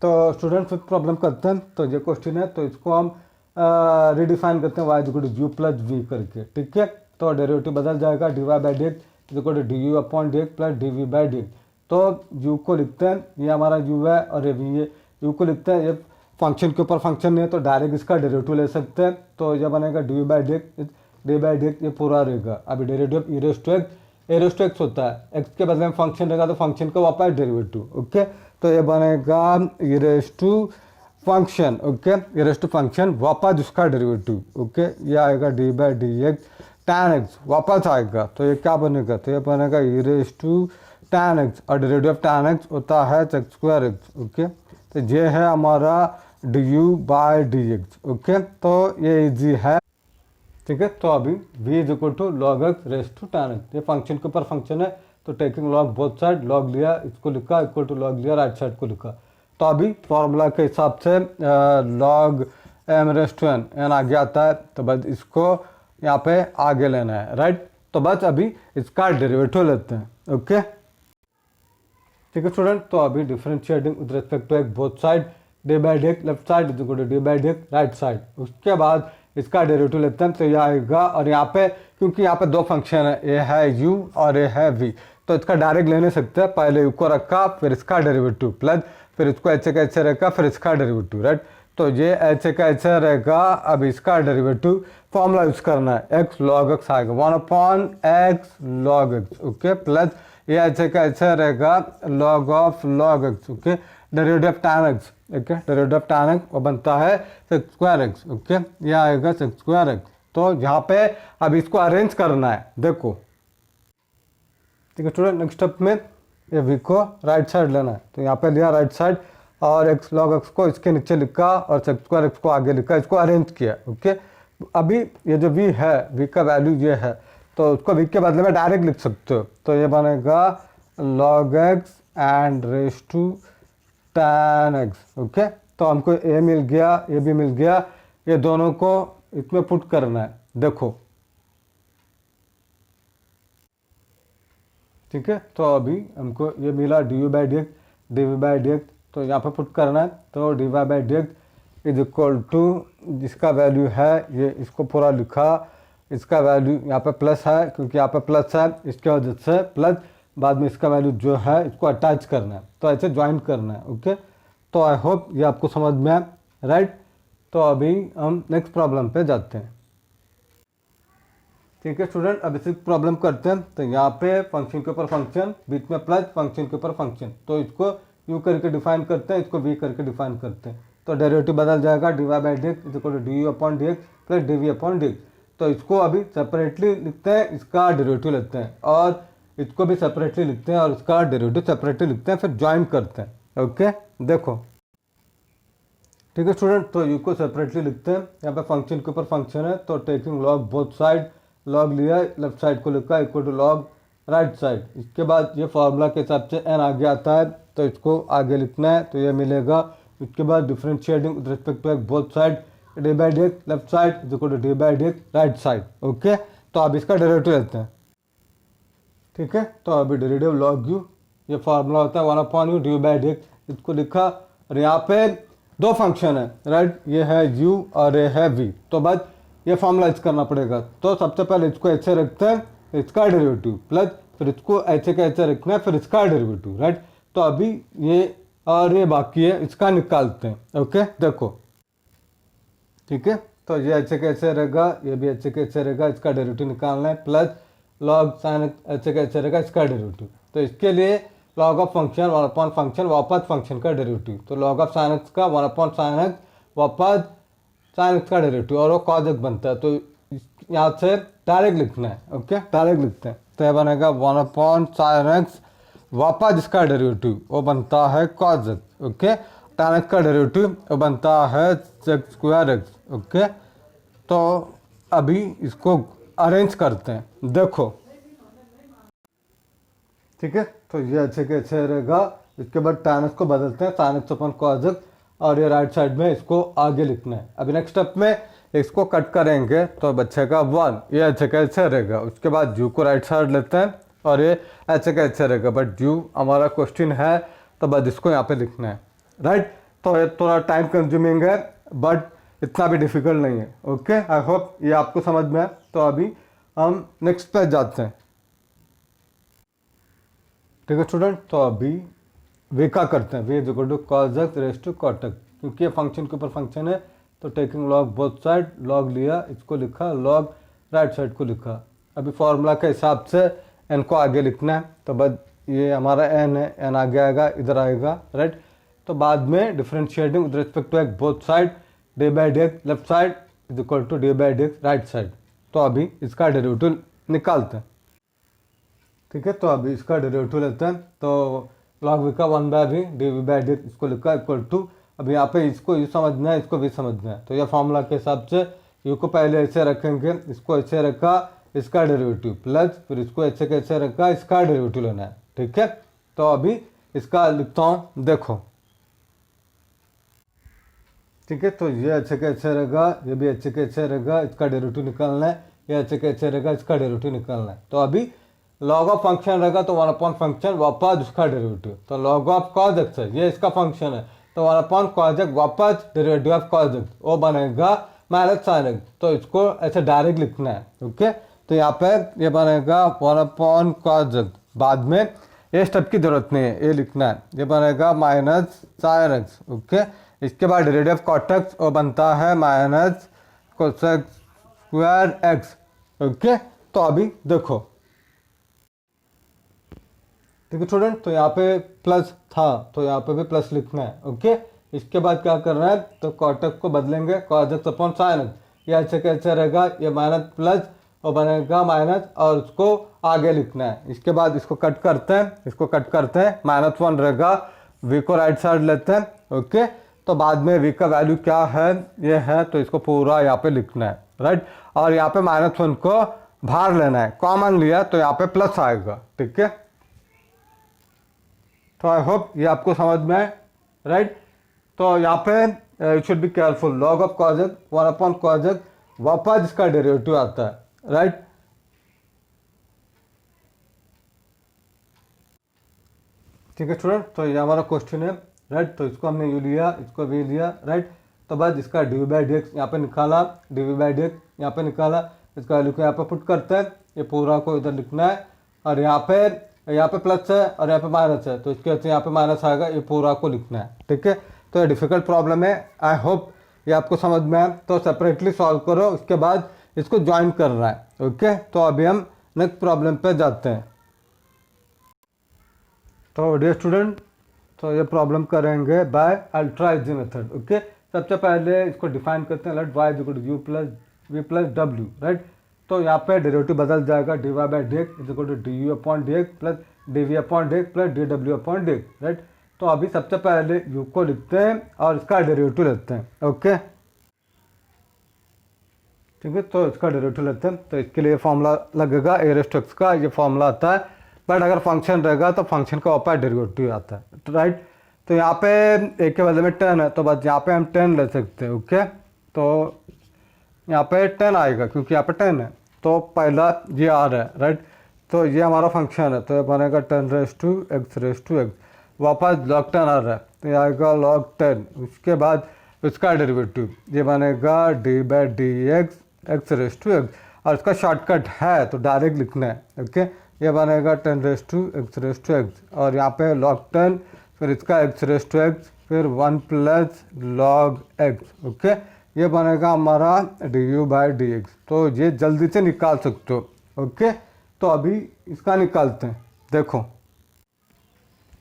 तो स्टूडेंट फिफ्थ प्रॉब्लम करते हैं। तो ये क्वेश्चन है, तो इसको हम रिडिफाइन करते हैं y equal to u plus v करके, ठीक है। तो डेरिवेटिव बदल जाएगा, dy/dx equal to du/dx plus dv/dx। तो u को लिखते हैं, ये हमारा u है, और ये v है। u को लिखते हैं, ये फंक्शन के ऊपर फंक्शन नहीं है तो डायरेक्ट इसका डेरिवेटिव ले सकते हैं, तो ये बनेगा dy/dx ये पूरा रहेगा। अभी derivative e raised to x होता है, x के बदले में फंक्शन रहेगा तो फंक्शन का वापस डेरिवेटिव। ओके, तो ये बनेगा e raised to function, okay, e raised to function वापस उसका डेरिवेटिव। ओके, ये आएगा d/dx tan x वापस आएगा, तो ये क्या बनेगा, तो ये बनेगा e raised to tan x, और डेरिवेटिव ऑफ tan x होता है sec² x। ओके, तो ये है हमारा du/dx। ओके, तो ये इजी है, ठीक है। तो अभी v is equal to log x raise to tan x, ये फंक्शन के ऊपर फंक्शन है, तो taking log both side, log लिया, इसको लिखा, इक्वल टू लॉग लिया, राइट साइड को लिखा। तो अभी फॉर्मूला के हिसाब से log m raise to n आगे आता है, तो बस इसको यहाँ पे आगे लेना है, राइट। तो बस अभी इसका डेरिवेटिव लेते हैं। ओके ठीक है स्टूडेंट, तो अभी differentiating with respect to x both side, d/dx left side is equal to d/dx right side. उसके बाद इसका डेरिवेटिव लेते हैं, तो यह आएगा, और यहाँ पे क्योंकि यहाँ पे दो फंक्शन है, ये है u और ये है v, तो इसका डायरेक्ट ले नहीं सकते, पहले u को रखा, फिर इसका डेरिवेटिव प्लस, फिर इसको ऐसे का ऐसे रखा, फिर इसका डेरिवेटिव, राइट। तो ये ऐसे का ऐसे रहेगा, अब इसका डेरिवेटिव फॉर्मूला यूज करना है, x log x आएगा 1/x log x, okay, plus ये ऐसे का ऐसे रहेगा log of log x, okay, derivative of tan x, okay, derivative of tan x वो बनता है sec² x, ओके, ये आएगा sec² x। तो यहाँ पे अब इसको अरेंज करना है, देखो ठीक है स्टूडेंट। नेक्स्ट स्टेप में ये v को राइट साइड लेना है, तो यहाँ पे लिया राइट साइड, और x log x को इसके नीचे लिखा, और sec² x को आगे लिखा, इसको अरेंज किया। ओके, अभी ये जो v है, v का वैल्यू ये है, तो उसको v के बदले में डायरेक्ट लिख सकते हो, तो ये बनेगा log x and raise to tan x। Okay, तो हमको a मिल गया, a भी मिल गया, ये दोनों को इसमें पुट करना है। देखो ठीक है, तो अभी हमको ये मिला du/dx dv/dx, तो यहाँ पे पुट करना है, तो dy/dx इज इक्वल टू जिसका वैल्यू है ये, इसको पूरा लिखा, इसका वैल्यू यहाँ पे प्लस है, क्योंकि यहाँ पे प्लस है, इसके वजह से प्लस, बाद में इसका वैल्यू जो है इसको अटैच करना है, तो ऐसे ज्वाइन करना है। ओके, तो आई होप ये आपको समझ में आए, राइट। तो अभी हम नेक्स्ट प्रॉब्लम पे जाते हैं। ठीक है स्टूडेंट, अब इसी प्रॉब्लम करते हैं। तो यहाँ पे फंक्शन के ऊपर फंक्शन, बीच में प्लस, फंक्शन के ऊपर फंक्शन, तो इसको u करके डिफाइन करते हैं, इसको v करके डिफाइन करते हैं, तो डेरिवेटिव बदल जाएगा, dy/dx is equal to du/dx plus dv/dx। तो इसको अभी सेपरेटली लिखते हैं, इसका डेरिवेटिव लेते हैं, और इसको भी सेपरेटली लिखते हैं, और इसका डेरिवेटिव सेपरेटली लिखते हैं, फिर ज्वाइन करते हैं। ओके, देखो ठीक है स्टूडेंट, तो u को सेपरेटली लिखते हैं, यहाँ पे फंक्शन के ऊपर फंक्शन है, तो taking log both side, log लिया, लेफ्ट साइड को लिखा, equal to log right side. इसके बाद ये फार्मूला के हिसाब से n आगे आता है, तो इसको आगे लिखना है, तो ये मिलेगा। इसके बाद differentiating with respect to both side, d/dx left side is equal to d/dx right side. Okay, तो अब इसका डेरिवेटिव लेते हैं। ठीक है। तो अभी डेरिवेटिव लॉग यू, ये फार्मूला होता है 1/u dy/dx, इसको लिखा। और यहाँ पे दो फंक्शन है, राइट, ये है u और ये है v, तो बस ये फॉर्मलाइज करना पड़ेगा। तो सबसे पहले इसको ऐसे रखते हैं, इसका डेरिवेटिव प्लस फिर इसको ऐसे का ऐसे रखना है, फिर इसका डेरिवेटिव, राइट। तो अभी ये और ये बाकी है, इसका निकालते हैं। ओके, देखो, ठीक है। तो ये ऐसे कैसे रहेगा, ये भी ऐसे कैसे रहेगा, इसका डेरिवेटिव निकालना है, प्लस लॉग साइन ऐसे कैसे रहेगा, इसका डेरिवेटिव। तो इसके लिए लॉग ऑफ फंक्शन 1 फंक्शन वापस फंक्शन का डेरिवेटिव, तो लॉग ऑफ साइन एक्स का 1 साइन एक्स वापस साइन एक्स का डेरिवेटिव, और वो कॉज एक्स बनता है। तो यहाँ से डायरेक्ट लिखना है। ओके, डायरेक्ट लिखते हैं। तो यह बनेगा 1 साइन एक्स वापस इसका डेरिवेटिव, वो बनता है cos x. Okay, tan x का डेरिवेटिव वो बनता है सेक स्क्वायर एक्स। ओके, तो अभी इसको अरेंज करते हैं, देखो, ठीक है। तो ये अच्छे के अच्छे रहेगा। इसके बाद tan x को बदलते हैं sin x अपन cos x, और ये राइट साइड में इसको आगे लिखना है। अभी नेक्स्ट स्टेप में इसको कट करेंगे तो बचेगा 1, ये अच्छे का अच्छे रहेगा। उसके बाद u को राइट साइड लेते हैं और ये अच्छे का अच्छे रहेगा, बट u हमारा क्वेश्चन है तो बस इसको यहाँ पे लिखना है, राइट। तो ये थोड़ा टाइम कंज्यूमिंग है, बट इतना भी डिफिकल्ट नहीं है। ओके, आई होप ये आपको समझ में है। तो अभी हम नेक्स्ट पे जाते हैं, ठीक है स्टूडेंट। तो अभी वे का करते हैं, वे is equal to cos x raise to cot x, क्योंकि ये फंक्शन के ऊपर फंक्शन है। तो taking log both side, log लिया, इसको लिखा, लॉग राइट साइड को लिखा। अभी फॉर्मूला के हिसाब से एन को आगे लिखना है, तो बस ये हमारा एन है, एन आगे आएगा, इधर आएगा, राइट। तो बाद में differentiating with respect to x both side, d by D x left side is equal to D by D x right side. तो अभी इसका डेरिवेटिव निकालते हैं, ठीक है। तो अभी इसका डेरिवेटिव लेते हैं। तो लॉग वी का 1/v d we by D x, इसको लिखा इक्वल टू, अभी यहाँ पे इसको यू समझना है, इसको भी समझना है। तो यह फॉर्मूला के हिसाब से यू को पहले ऐसे रखेंगे, इसको ऐसे रखा, इसका डेरिवेटिव प्लस फिर इसको ऐसे कैसे रखा, इसका डेरिवेटिव लेना है, ठीक है। तो अभी इसका लिखता हूँ, देखो, ठीक है। तो ये अच्छे के अच्छे रहेगा, ये भी अच्छे के अच्छे रहेगा, इसका डेरिवेटिव निकालना है, ये अच्छे के अच्छे रहेगा, इसका डेरिवेटिव निकालना है। तो अभी लॉग ऑफ फंक्शन रहेगा तो 1 फंक्शन वापस उसका डेरिवेटिव, तो लॉग ऑफ कॉज एक्स है, ये इसका फंक्शन है, तो 1 कॉज एक्स वापस डेरिवेटिव ऑफ कॉज एक्स, वो बनेगा माइनस साइन एक्स। तो इसको ऐसे डायरेक्ट लिखना है। ओके, तो यहाँ पे ये बनेगा 1 कॉज एक्स, बाद में ये स्टेप की जरूरत नहीं है, ये लिखना है, ये बनेगा माइनस साइन एक्स। ओके, इसके बाद डेरिवेटिव ऑफ कॉट एक्स वो बनता है minus cosec square x. Okay, तो अभी देखो, ठीक है स्टूडेंट। तो यहाँ पे प्लस था तो यहाँ पे भी प्लस लिखना है। ओके, इसके बाद क्या करना है, तो कॉट एक्स को बदलेंगे cos x upon sine x, ये ऐसे कैसे रहेगा, ये माइनस प्लस और बनेगा माइनस, और उसको आगे लिखना है। इसके बाद इसको कट करते हैं, इसको कट करते हैं, -1 रहेगा, v को राइट साइड लेते हैं। ओके, तो बाद में v का वैल्यू क्या है, ये है, तो इसको पूरा यहाँ पे लिखना है, राइट। और यहाँ पे -1 को बाहर लेना है, कॉमन लिया तो यहाँ पे प्लस आएगा, ठीक है। तो आई होप ये आपको समझ में आए, राइट। तो यहाँ पे you should be careful, log of cos x 1 cos x वापस इसका डेरिवेटिव आता है, राइट। ठीक है स्टूडेंट, तो ये हमारा क्वेश्चन है, राइट। तो इसको हमने यू लिया, इसको वी लिया, राइट। तो बस इसका d we by D x यहाँ पे निकाला, d we by D x यहाँ पे निकाला, इसका वैल्यू को यहाँ पे पुट करते हैं, ये पूरा को इधर लिखना है, और यहाँ पे प्लस है और यहाँ पे माइनस है, तो इसके वजह यहाँ पे माइनस आएगा, ये पूरा को लिखना है, ठीक है। तो ये डिफिकल्ट प्रॉब्लम है, आई होप ये आपको समझ में आए। तो सेपरेटली सॉल्व करो, उसके बाद इसको ज्वाइन करना है। ओके, तो अभी हम नेक्स्ट प्रॉब्लम पे जाते हैं। तो डियर स्टूडेंट, तो ये प्रॉब्लम करेंगे by ultra easy method. Okay, सबसे पहले इसको डिफाइन करते हैं, let y is equal to u plus v plus w, right. तो यहाँ पे डेरिवेटिव बदल जाएगा, dy by D x is equal to d you upon D x plus D v upon D x plus d डब्ल्यू upon D x, right. तो अभी सबसे पहले u को लिखते हैं और इसका डेरिवेटिव लेते हैं। ओके, ठीक है। तो इसका डेरिवेटिव लेते हैं, तो इसके लिए फॉर्मूला लगेगा ए रेस्ट टू एक्स का, ये फॉर्मूला आता है, बट अगर फंक्शन रहेगा तो फंक्शन का वापस डेरिवेटिव आता है, राइट। तो यहाँ पे एक के बदले में 10 है, तो बस यहाँ पे हम 10 ले सकते हैं। ओके, तो यहाँ पे 10 आएगा क्योंकि यहाँ पे 10 है, तो पहला ये आ रहा है, राइट। तो ये हमारा फंक्शन है, तो ये बनेगा 10⁻x⁻x, वापस log 10 आ रहा है तो ये आएगा log 10, उसके बाद उसका डेरिवेटिव ये बनेगा d/dx x⁻x, और इसका शॉर्टकट है तो डायरेक्ट लिखना है, ओके। ये बनेगा 10⁻x⁻x, और यहाँ पे log 10 फिर इसका x⁻x फिर 1 + log x, ओके। ये बनेगा हमारा du/dx, तो ये जल्दी से निकाल सकते हो, ओके। तो अभी इसका निकालते हैं, देखो,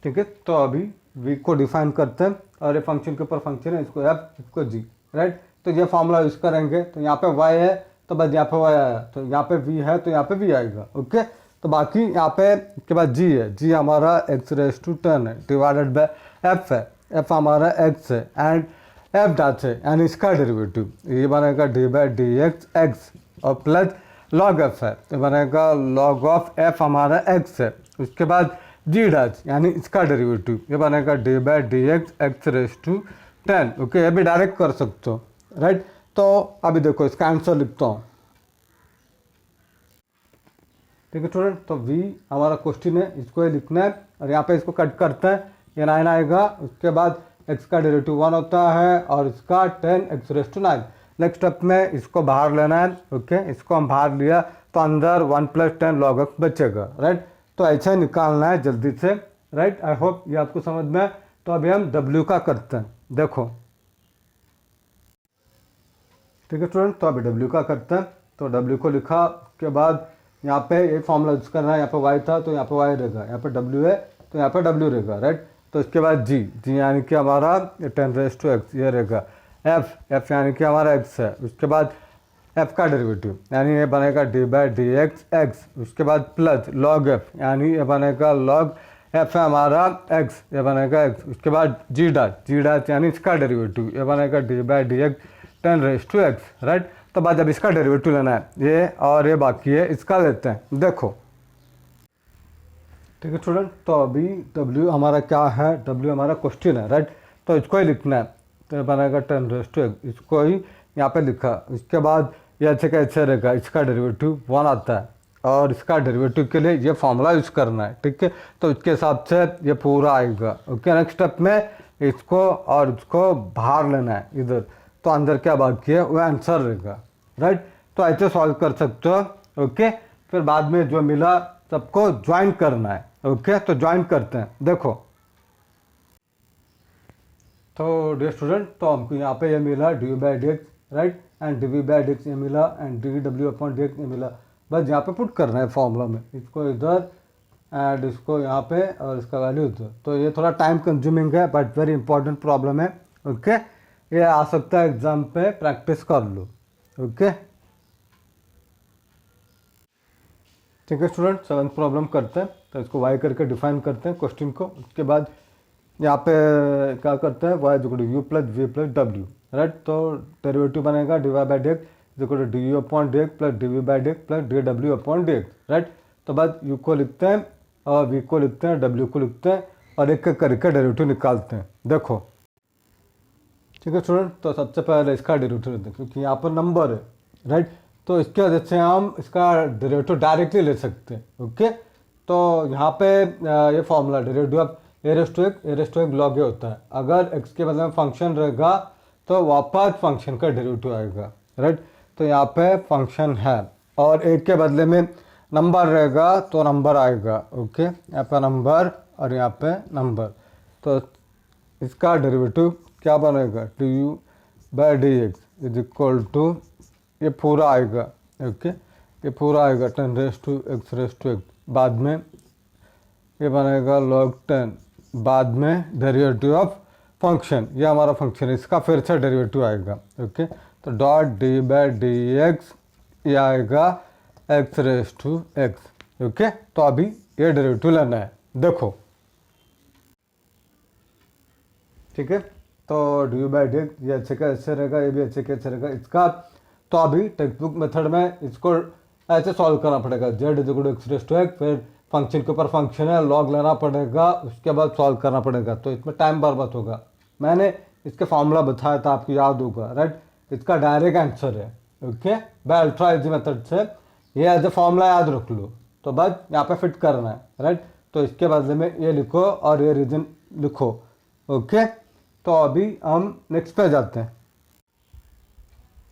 ठीक है। तो अभी v को डिफाइन करते हैं, और ये फंक्शन के ऊपर फंक्शन है, इसको f इसको g, राइट। तो ये फॉर्मूला यूज़ करेंगे, तो यहाँ पे y है तो बस यहाँ पे y आया, तो यहाँ पे v है तो यहाँ पे v आएगा, ओके। तो बाकी यहाँ पे के बाद g है, g हमारा x⁻10 है डिवाइडेड बाय f है, f हमारा x है एंड f डैश है, यानी इसका डेरिवेटिव ये बनेगा d/dx x, और प्लस log f है, ये बनेगा log ऑफ f हमारा x है, उसके बाद g डैश यानी इसका डेरिवेटिव ये बनेगा d/dx x⁻10, ओके। ये भी डायरेक्ट कर सकते हो, राइट। तो अभी देखो इसका आंसर लिखता हूँ, ठीक है स्टूडेंट। तो v हमारा क्वेश्चन है, इसको ये लिखना है, और यहाँ पे इसको कट करते हैं, ये 9 आएगा, उसके बाद x का डेरिवेटिव 1 होता है, और इसका 10x⁻9। नेक्स्ट स्टेप में इसको बाहर लेना है, ओके। इसको हम बाहर लिया तो अंदर 1 + 10 log x बचेगा, राइट। तो ऐसा ही निकालना है जल्दी से, राइट। आई होप ये आपको समझ में है। तो अभी हम w का करते हैं, देखो, ठीक है स्टूडेंट। तो अभी w का करते हैं, तो w को लिखा, उसके बाद यहाँ पे ये फॉर्मूला यूज करना है, यहाँ पे y था तो यहाँ पे y रहेगा, यहाँ पे w है तो यहाँ पे w रहेगा, राइट। तो इसके बाद g यानी कि हमारा 10⁻x ये रहेगा, f यानी कि हमारा x है, उसके बाद f का डेरिवेटिव यानी ये बनेगा d/dx x, उसके बाद प्लस log f यानी ये बनेगा log f है हमारा x, ये बनेगा x, उसके बाद g डैश यानी इसका डेरिवेटिव ये बनेगा d/dx 10⁻x, राइट। तो बाद जब इसका डेरिवेटिव लेना है ये, और ये बाकी है इसका लेते हैं, देखो, ठीक है स्टूडेंट। तो अभी w हमारा क्या है, w हमारा क्वेश्चन है, राइट। तो इसको ही लिखना है, तो ये बनेगा 10⁻x, इसको ही यहाँ पे लिखा, उसके बाद ये अच्छे का अच्छा रहेगा, इसका डेरिवेटिव 1 आता है, और इसका डेरिवेटिव के लिए ये फॉर्मूला यूज़ करना है, ठीक है। तो इसके हिसाब से ये पूरा आएगा, ओके। नेक्स्ट स्टेप में इसको और इसको बाहर लेना है इधर, तो अंदर क्या बाकी है वो आंसर रहेगा, राइट। तो ऐसे सॉल्व कर सकते हो, ओके। फिर बाद में जो मिला सबको ज्वाइन करना है, ओके। तो ज्वाइन करते हैं, देखो, तो डियर स्टूडेंट, तो हमको यहाँ पे ये मिला du/dx, राइट, एंड dv/dx ये मिला, एंड dw/dx ये मिला, बस यहाँ पे पुट करना है फॉर्मूला में, इसको इधर एंड इसको यहाँ पे और इसका वैल्यू इधर। तो ये थोड़ा टाइम कंज्यूमिंग है बट वेरी इंपॉर्टेंट प्रॉब्लम है, ओके। ये आ सकता है एग्जाम पे, प्रैक्टिस कर लो, ओके। ठीक है स्टूडेंट, 7th प्रॉब्लम करते हैं। तो इसको y करके डिफाइन करते हैं क्वेश्चन को, उसके बाद यहाँ पे क्या करते हैं, y u + v + w, right. तो डेरिवेटिव बनेगा dy/dx du/dx + dv/dx + dw/dx, right. तो बाद u को लिखते हैं और v को लिखते हैं, w को लिखते हैं, और एक एक करके डेरिवेटिव निकालते हैं, देखो, ठीक है स्टूडेंट। तो सबसे पहले इसका डेरिवेटिव लेते हैं, क्योंकि यहाँ पर नंबर है, राइट। तो इसके वजह से हम इसका डेरिवेटिव डायरेक्टली ले सकते हैं, ओके। तो यहाँ पे ये formula derivative of a⁻x log a होता है। अगर x के बदले में फंक्शन रहेगा तो वापस फंक्शन का डेरिवेटिव आएगा, राइट। तो यहाँ पे फंक्शन है और एक के बदले में नंबर रहेगा तो नंबर आएगा, ओके। यहाँ पे नंबर और यहाँ पे नंबर, तो इसका डेरिवेटिव क्या बनेगा, du/dx = ये पूरा आएगा, ओके। ये पूरा आएगा 10⁻x⁻x, बाद में ये बनेगा log 10, बाद में डेरिवेटिव ऑफ फंक्शन, ये हमारा फंक्शन है, इसका फिर से डेरिवेटिव आएगा, ओके। तो डॉट d/dx ये आएगा x⁻x, ओके। तो अभी ये डेरिवेटिव लेना है, देखो, ठीक है। तो du/dx ये अच्छे का ऐसे रहेगा, ये भी अच्छे का ऐसे रहेगा, इसका तो अभी टेक्स्ट बुक मेथड में इसको ऐसे सॉल्व करना पड़ेगा, z x⁻x, फिर फंक्शन के ऊपर फंक्शन है, लॉग लेना पड़ेगा, उसके बाद सॉल्व करना पड़ेगा, तो इसमें टाइम बर्बाद होगा। मैंने इसके फॉर्मूला बताया था, आपको याद होगा, राइट। इसका डायरेक्ट आंसर है, okay, by ultra easy method से, ये एज ए फॉर्मूला याद रख लो। तो बस यहाँ पे फिट करना है, राइट। तो इसके बदले में ये लिखो और ये रीजन लिखो, ओके। तो अभी हम नेक्स्ट पे जाते हैं,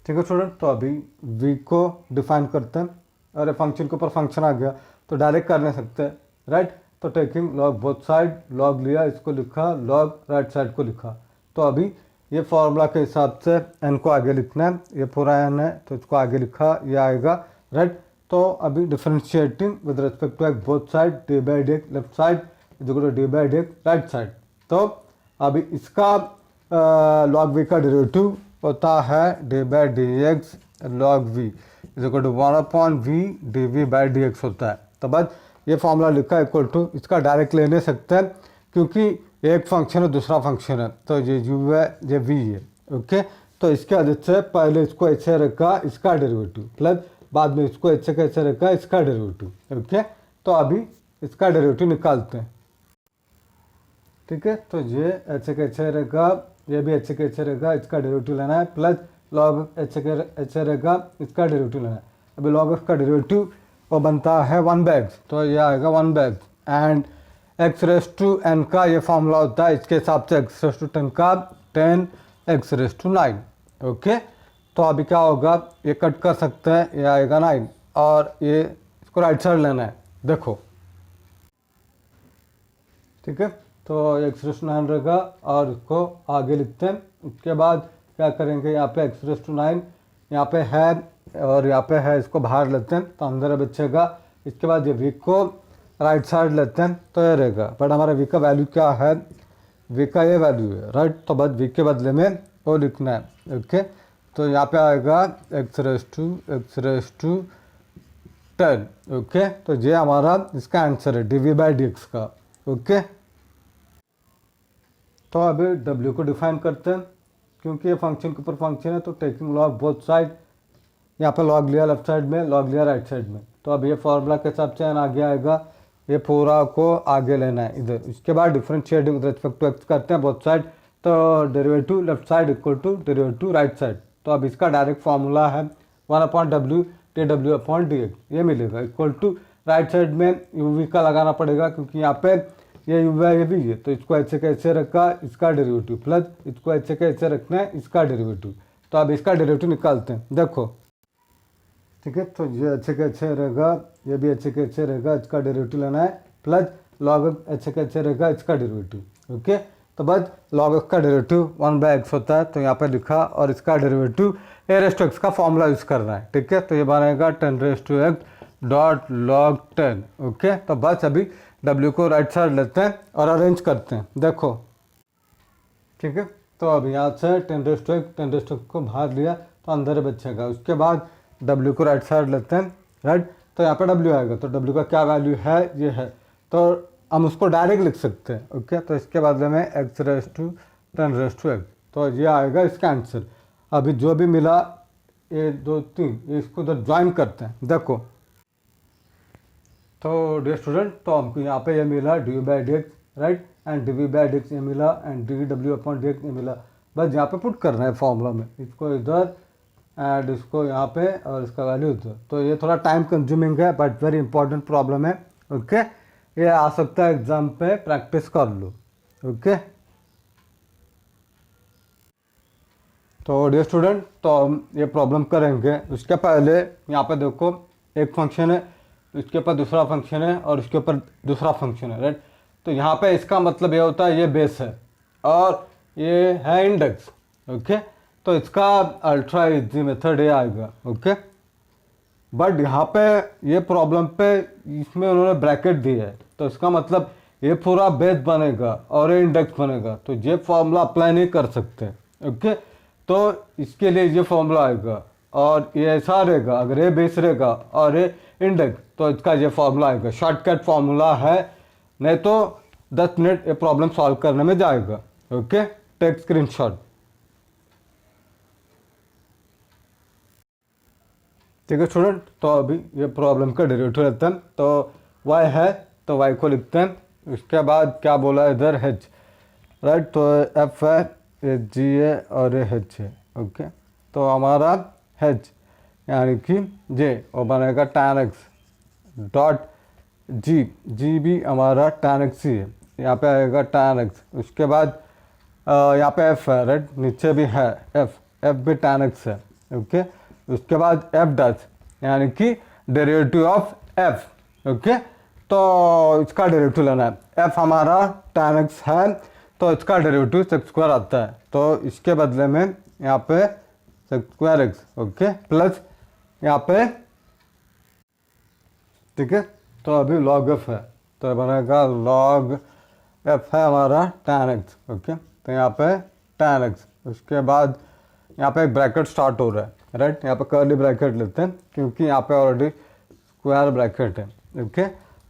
ठीक है स्टूडेंट। तो अभी वी को डिफाइन करते हैं, और फंक्शन के ऊपर फंक्शन आ गया तो डायरेक्ट कर नहीं सकते, राइट। तो taking log both side, log लिया, इसको लिखा, लॉग राइट साइड को लिखा। तो अभी ये फॉर्मूला के हिसाब से एन को आगे लिखना है, ये पूरा एन है तो इसको आगे लिखा, ये आएगा, राइट। तो अभी differentiating with respect to both side, d by d left side is equal to D by d right side. तो अभी इसका लॉग वी का डेरिवेटिव होता है d by D x log v is equal to 1/v d we by D x होता है। तो बस ये फॉर्मूला लिखा इक्वल टू, इसका डायरेक्ट ले नहीं सकते हैं क्योंकि एक फंक्शन है दूसरा फंक्शन है, तो ये u है ये v है, ओके। तो इसके वजह से पहले इसको ऐसे रखा, इसका डेरिवेटिव प्लस बाद में इसको ऐसे कैसे रखा, इसका डेरिवेटिव, ओके। तो अभी इसका डेरिवेटिव निकालते हैं, ठीक है। तो ये ऐसे कैसे रहेगा, ये भी ऐसे कैसे रहेगा, इसका डेरिवेटिव लेना है, प्लस लॉग ऐसे रहेगा, इसका डेरिवेटिव लेना है। अभी लॉग का डेरिवेटिव वो बनता है 1/x, तो ये आएगा 1/x and x raise to n का ये फॉर्मूला होता है, इसके हिसाब से x रेस टू 10 का 10 x रेस टू 9, ओके। तो अभी क्या होगा, ये कट कर सकते हैं, ये आएगा 9 और ये इसको राइट साइड लेना है, देखो, ठीक है। तो x रेस टू 9 रहेगा और इसको आगे लिखते हैं। उसके बाद क्या करेंगे, यहाँ पे x रेस टू 9 यहाँ पे है और यहाँ पे है, इसको बाहर लेते हैं तो अंदर बचेगा। इसके बाद ये v को राइट साइड लेते हैं तो ये रहेगा, बट हमारा v का वैल्यू क्या है, v का ये वैल्यू है, राइट। तो बस v के बदले में वो लिखना है, ओके। तो यहाँ पे आएगा x रेस टू 10, ओके। तो ये हमारा इसका आंसर है dv बाई डी एक्स का, ओके। तो अभी w को डिफाइन करते हैं, क्योंकि ये फंक्शन के ऊपर फंक्शन है तो टेकिंग लॉग बोथ साइड, यहाँ पे लॉग लिया लेफ्ट साइड में, लॉग लिया राइट साइड में। तो अब ये फॉर्मूला के हिसाब से आगे आएगा, ये पूरा को आगे लेना है इधर। उसके बाद differentiating with respect to x करते हैं बोथ साइड, तो derivative left side equal to derivative right side. तो अब इसका डायरेक्ट फॉर्मूला है 1/w dw/dx, ये मिलेगा इक्वल टू राइट साइड में uv का लगाना पड़ेगा, क्योंकि यहाँ पे ये u है ये भी है, तो इसको ऐसे कैसे रखा, इसका डेरिवेटिव प्लस इसको ऐसे कैसे रखना है, इसका डेरिवेटिव। तो अब इसका डेरिवेटिव निकालते हैं, देखो, ठीक है। तो ये अच्छे कैसे रहेगा, ये भी अच्छे कैसे रहेगा, इसका डेरिवेटिव लेना है, प्लस लॉग अच्छे कैसे रहेगा, इसका डेरिवेटिव, ओके। तो बस लॉग का डेरिवेटिव 1/x होता है, तो यहाँ पे लिखा, और इसका derivative a raise to x का फॉर्मूला यूज़ करना है, ठीक है। तो ये बनेगा 10 raise to x dot log 10, okay. तो बस अभी w को राइट साइड लेते हैं और अरेंज करते हैं, देखो, ठीक है। तो अब यहाँ से 10 रेस टू x को बाहर लिया तो अंदर बचेगा। उसके बाद w को राइट साइड लेते हैं, राइट। तो यहाँ पे w आएगा, तो w का क्या वैल्यू है, ये है, तो हम उसको डायरेक्ट लिख सकते हैं, ओके। तो इसके बदले में x raise to 10 raise to x, तो ये आएगा इसका आंसर। अभी जो भी मिला, ये 2 3, ये इसको उधर ज्वाइन करते हैं, देखो। तो डियर स्टूडेंट, तो हमको यहाँ पे ये मिला d by D x, right, and d we by D x ये मिला, एंड डी डब्ल्यू अपॉन डी एक्स ये मिला। बस यहाँ पे पुट करना है फॉर्मूला में, इसको इधर एंड इसको यहाँ पे और इसका वैल्यू इधर। तो ये थोड़ा टाइम कंज्यूमिंग है बट वेरी इंपॉर्टेंट प्रॉब्लम है, ओके। ये आ सकता है एग्जाम पे, प्रैक्टिस कर लो, ओके। तो डियर स्टूडेंट, तो हम ये प्रॉब्लम करेंगे। उसके पहले यहाँ पे देखो, एक फंक्शन है, उसके ऊपर दूसरा फंक्शन है और उसके ऊपर दूसरा फंक्शन है, राइट। तो यहाँ पे इसका मतलब ये होता है ये बेस है और ये है इंडेक्स, ओके। तो इसका अल्ट्रा इजी मेथड ये आएगा, ओके। बट यहाँ पे ये प्रॉब्लम पे इसमें उन्होंने ब्रैकेट दी है, तो इसका मतलब ये पूरा बेस बनेगा और ये इंडेक्स बनेगा, तो ये फॉर्मूला अप्लाई नहीं कर सकते, ओके। तो इसके लिए ये फॉर्मूला आएगा और ये ऐसा रहेगा, अगर ये बेस रहेगा और ये इंडेक्स, तो इसका ये फॉर्मूला आएगा। शॉर्टकट फॉर्मूला है, नहीं तो 10 मिनट ये प्रॉब्लम सॉल्व करने में जाएगा, ओके। टेक स्क्रीनशॉट, ठीक है स्टूडेंट। तो अभी ये प्रॉब्लम का डेरिवेटिव लेते हैं, तो y है तो y को लिखते हैं। उसके बाद क्या बोला है इधर, h, राइट। तो f है, ये g है और ये h है, ओके। तो हमारा h यानी कि j वो बनेगा tan x डॉट जी, जी भी हमारा tan x ही है, यहाँ पे आएगा tan x। उसके बाद यहाँ पे f है, राइट, नीचे भी है f भी tan x है, ओके। उसके बाद f डैश यानी कि डेरिवेटिव ऑफ f, ओके। तो इसका डेरिवेटिव लेना है, f हमारा tan x है तो इसका डेरिवेटिव सेक स्क्वायर आता है, तो इसके बदले में यहाँ पे sec square x, okay, plus यहाँ पे, ठीक है। तो अभी log f है तो बनेगा log f है हमारा tan x, ओके। तो यहाँ पे tan x, उसके बाद यहाँ पे एक ब्रैकेट स्टार्ट हो रहा है, राइट, यहाँ पे कर्ली ब्रैकेट लेते हैं क्योंकि यहाँ पे ऑलरेडी स्क्वायर ब्रैकेट है, ओके।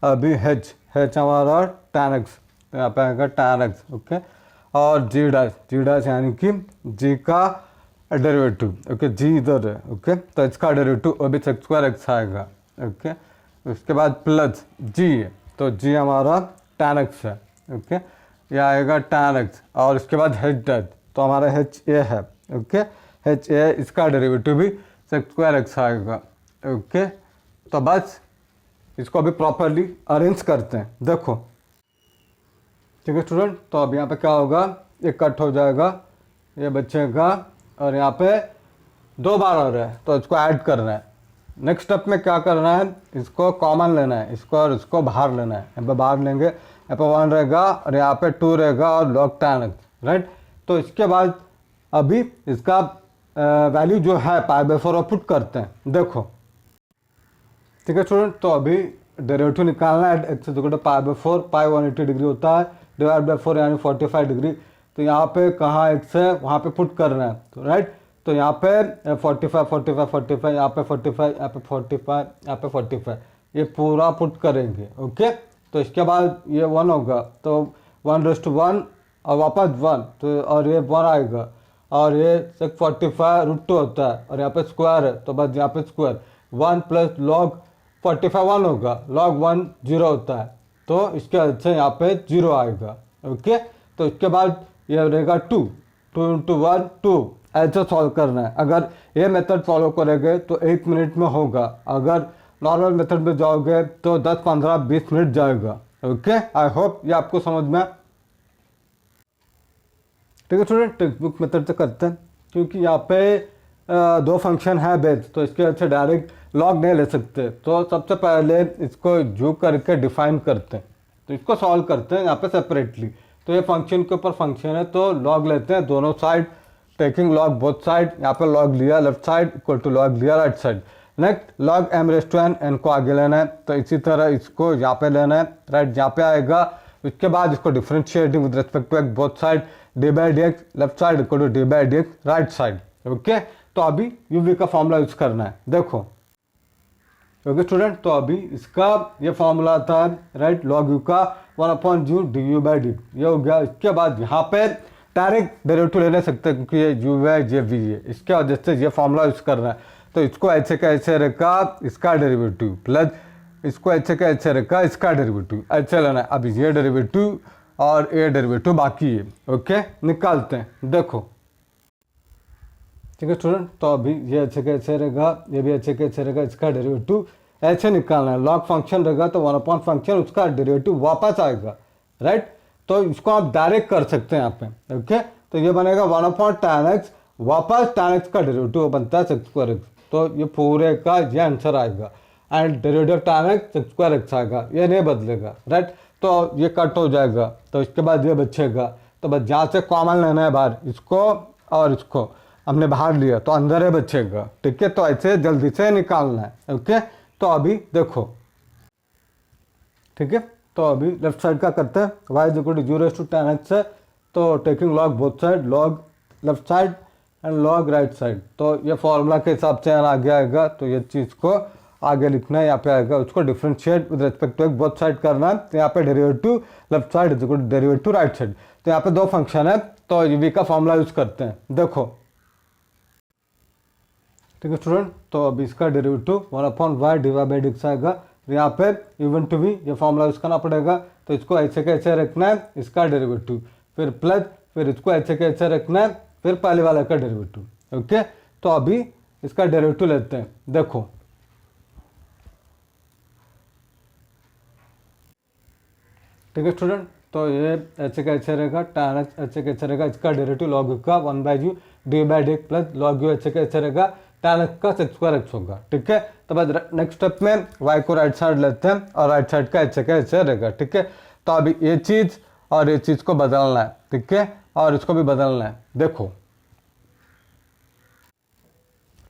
अभी h हमारा tan x, तो यहाँ पे आएगा tan x, ओके। और g डैश यानी कि g का डेरिवेटिव, ओके, g इधर है, ओके। तो इसका डेरिवेटिव अभी सेक स्क्वायर एक्स आएगा, ओके। उसके बाद प्लस g है तो g हमारा tan x है, ओके, ये आएगा tan x। और इसके बाद h डैश तो हमारा h a है, ओके, h a, इसका डेरिवेटिव भी सेक स्क्वायर एक्स आएगा, ओके। तो बस इसको अभी प्रॉपरली अरेंज करते हैं, देखो, ठीक है स्टूडेंट। तो अब यहाँ पे क्या होगा, ये कट हो जाएगा, ये बचेगा, और यहाँ पे 2 बार आ रहा है तो इसको ऐड करना है। नेक्स्ट स्टेप में क्या करना है, इसको कॉमन लेना है, इसको और इसको बाहर लेना है। यहाँ पे बाहर लेंगे, यहाँ पे 1 रहेगा और यहाँ पे 2 रहेगा और log tan x, राइट। तो इसके बाद अभी इसका वैल्यू जो है π/4 पुट करते हैं, देखो, ठीक है स्टूडेंट। तो अभी डेरिवेटिव निकालना है, X equal to π/4, pi 180 degree होता है, डिवाइड बाई 4 यानी 45 डिग्री। तो यहाँ पे कहाँ एक्स है वहाँ पे पुट करना है, तो राइट। तो यहाँ पे 45 45 45, यहाँ पे 45, यहाँ पे 45, यहाँ पे 45, ये पूरा पुट करेंगे, ओके। तो इसके बाद ये 1 होगा तो 1:1 और वापस 1, तो और ये 1 आएगा, और ये सेक 45√2 होता है, और यहाँ पे स्क्वायर है तो बस यहाँ पे स्क्वायर 1 प्लस log 45 1 होगा, log 1 0 होता है, तो इसके वजह से यहाँ पे 0 आएगा, ओके। तो इसके बाद ये रहेगा 2 × 1 2, ऐसे सॉल्व करना है। अगर ये मेथड फॉलो करोगे तो 1 मिनट में होगा, अगर नॉर्मल मेथड में जाओगे तो 10 15 20 मिनट जाएगा, ओके। आई होप ये आपको समझ में, ठीक है स्टूडेंट। टेक्स्ट बुक मेथड से करते हैं क्योंकि यहाँ पे 2 फंक्शन है बेस, तो इसके वजह से डायरेक्ट लॉग नहीं ले सकते। तो सबसे पहले इसको जू करके डिफाइन करते हैं, तो इसको सॉल्व करते हैं यहाँ पे सेपरेटली। तो ये फंक्शन के ऊपर फंक्शन है तो लॉग लेते हैं दोनों side, taking log both side. यहाँ पे लॉग लिया left side equal to log लिया right side. Next log m⁻n n को आगे लेना है, तो इसी तरह इसको यहाँ पे लेना है, राइट, यहाँ पे आएगा। उसके बाद इसको differentiating with respect to x both side, d/dx left side equal to d/dx right side, okay. तो अभी uv का फॉर्मूला यूज करना है, देखो, ओके स्टूडेंट। तो अभी इसका ये फॉर्मूला था, राइट, लॉग u का 1/u du/dt, ये हो गया। इसके बाद यहाँ पे डायरेक्ट डेरिवेटिव ले नहीं सकते क्योंकि ये u है ये v है, इसके वजह से ये फॉर्मूला यूज करना है। तो इसको ऐसे का ऐसे रखा, इसका डेरिवेटिव प्लस इसको ऐसे का ऐसे रखा, इसका डेरिवेटिव ऐसे लेना है। अब ये डेरिवेटिव और ये डेरिवेटिव बाकी है, ओके, निकालते हैं, देखो, ठीक है स्टूडेंट। तो अभी ये अच्छे का ऐसे रहेगा, ये भी अच्छे का ऐसे रहेगा, इसका डेरिवेटिव ऐसे निकालना है। लॉग फंक्शन रहेगा तो 1 अपॉन फंक्शन, उसका डेरिवेटिव वापस आएगा, राइट। तो इसको आप डायरेक्ट कर सकते हैं यहाँ पे, ओके। तो ये बनेगा 1 अपॉन tan x, वापस tan x का डेरिवेटिव बनता है सेक स्क्वायर एक्स, तो ये पूरे का ये आंसर आएगा। And derivative tan x sec square x आएगा, ये नहीं बदलेगा, राइट। तो ये कट हो जाएगा, तो इसके बाद ये बचेगा। तो बस जहाँ से कॉमन लेना है बाहर, इसको और इसको हमने बाहर लिया तो अंदर ही बचेगा, ठीक है। तो ऐसे जल्दी से निकालना है, ओके। तो अभी देखो, ठीक है। तो अभी लेफ्ट साइड का करते हैं, y is equal to 0 tan x है, तो taking log both side, log left side and log right side. तो ये फॉर्मूला के हिसाब से आगे आएगा, तो ये चीज़ को आगे लिखना है, यहाँ पे आएगा, उसको differentiate with respect to x both side करना है। तो यहाँ पे derivative left side is equal to derivative right side. तो यहाँ पे 2 फंक्शन है, तो v का फॉर्मूला यूज करते हैं, देखो, ठीक है स्टूडेंट। तो अब इसका डेरिवेटिव 1/y d/dx आएगा। तो यहाँ पे इवन टू भी ये फॉर्मूला यूज करना पड़ेगा, तो इसको ऐसे कैसे रखना है, इसका डेरिवेटिव, फिर प्लस, फिर इसको ऐसे कैसे रखना है, फिर पहले वाले का डेरिवेटिव, ओके। तो अभी इसका डेरिवेटिव लेते हैं, देखो, ठीक है स्टूडेंट, तो ये ऐसे कैसे रहेगा, tan x ऐसे कैसे रहेगा, इसका डेरिवेटिव log u का 1/u d/dx plus log u ऐसे कैसे रहेगा, tan x का sec स्क्वायर x होगा। ठीक है, तो बाद नेक्स्ट स्टेप में y को राइट साइड लेते हैं और राइट साइड का ऐसे कैसे रहेगा। ठीक है, तो अभी ये चीज़ और ये चीज़ को बदलना है। ठीक है, और इसको भी बदलना है, देखो।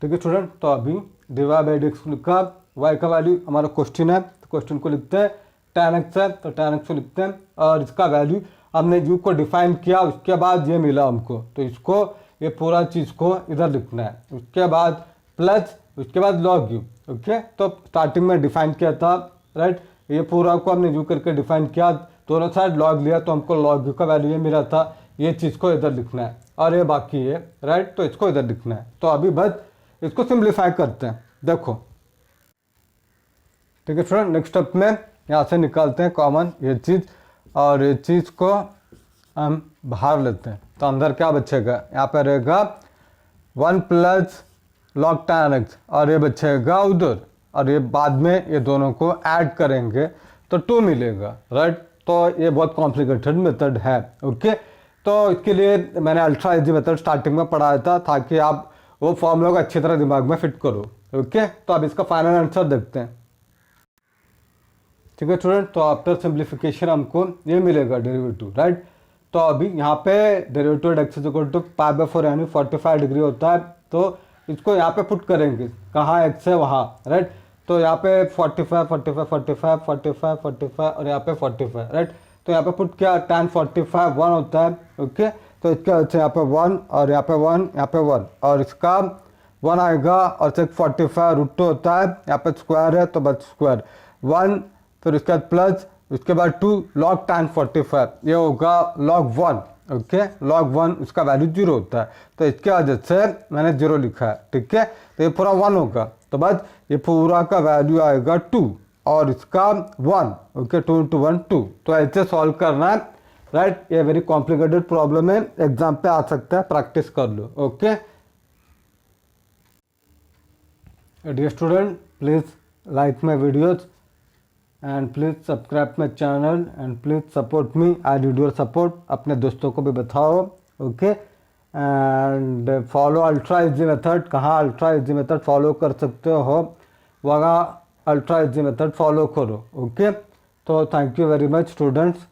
ठीक है स्टूडेंट, तो अभी dy/dx लिखा, y का वैल्यू हमारा क्वेश्चन है, तो क्वेश्चन को लिखते हैं, tan x है तो tan x को लिखते हैं, और इसका वैल्यू हमने u को डिफाइन किया, उसके बाद ये मिला हमको, तो इसको ये पूरा चीज़ को इधर लिखना है, उसके बाद प्लस उसके बाद log u। ओके, तो स्टार्टिंग में डिफाइन किया था, राइट, ये पूरा को हमने u करके डिफाइन किया, दोनों साइड log लिया तो हमको log u का वैल्यू ये मिला था, ये चीज़ को इधर लिखना है, और ये बाकी है, राइट, तो इसको इधर लिखना है। तो अभी बस इसको सिंप्लीफाई करते हैं, देखो। ठीक है स्टूडेंट, नेक्स्ट स्टेप में यहाँ से निकालते हैं कॉमन ये चीज़, और ये चीज़ को हम बाहर लेते हैं, तो अंदर क्या बचेगा, यहाँ पर रहेगा 1 प्लस log tan x, और ये बचेगा उधर, और ये बाद में ये दोनों को ऐड करेंगे तो 2 मिलेगा, राइट। तो ये बहुत कॉम्प्लिकेटेड मेथड है। ओके, तो इसके लिए मैंने अल्ट्रा इजी मेथड स्टार्टिंग में पढ़ाया था, ताकि आप वो फॉर्मूला को अच्छी तरह दिमाग में फिट करो। ओके, तो अब इसका फाइनल आंसर देखते हैं। ठीक है स्टूडेंट, तो आफ्टर सिंप्लीफिकेशन हमको ये मिलेगा डेरिवेटिव, राइट। तो अभी यहाँ पे डेरिवेटिव x इक्वल टू π/4 यानी 45 डिग्री होता है, तो इसको यहाँ पे पुट करेंगे, कहाँ x है वहाँ, राइट। तो यहाँ पे 45 45 45 45 45 और यहाँ पे 45, राइट। तो यहाँ पे पुट किया, tan 45 1 होता है। ओके, तो इसका अच्छा यहाँ पे 1 और यहाँ पे 1, यहाँ पे 1, और इसका 1 आएगा, और सेक 45 √2 होता है, यहाँ पे स्क्वायर है तो बस स्क्वायर 1, फिर उसके बाद प्लस, उसके बाद 2 log tan 45, ये होगा log 1। ओके, log 1 उसका वैल्यू 0 होता है, तो इसके वजह से मैंने 0 लिखा है। ठीक है, तो ये पूरा 1 होगा, तो बस ये पूरा का वैल्यू आएगा 2 और इसका 1। ओके, 2 × 1 2, तो ऐसे सॉल्व करना है, राइट। ये वेरी कॉम्प्लिकेटेड प्रॉब्लम है, एग्जाम पे आ सकता है, प्रैक्टिस कर लो। Okay dear student, please like my videos and please subscribe my channel and please support me. I need your support. अपने दोस्तों को भी बताओ। Okay, and follow ultra easy method. कहाँ अल्ट्रा इजी मेथड फॉलो कर सकते हो, वहाँ अल्ट्रा इजी मेथड फॉलो करो। ओके, तो thank you very much students.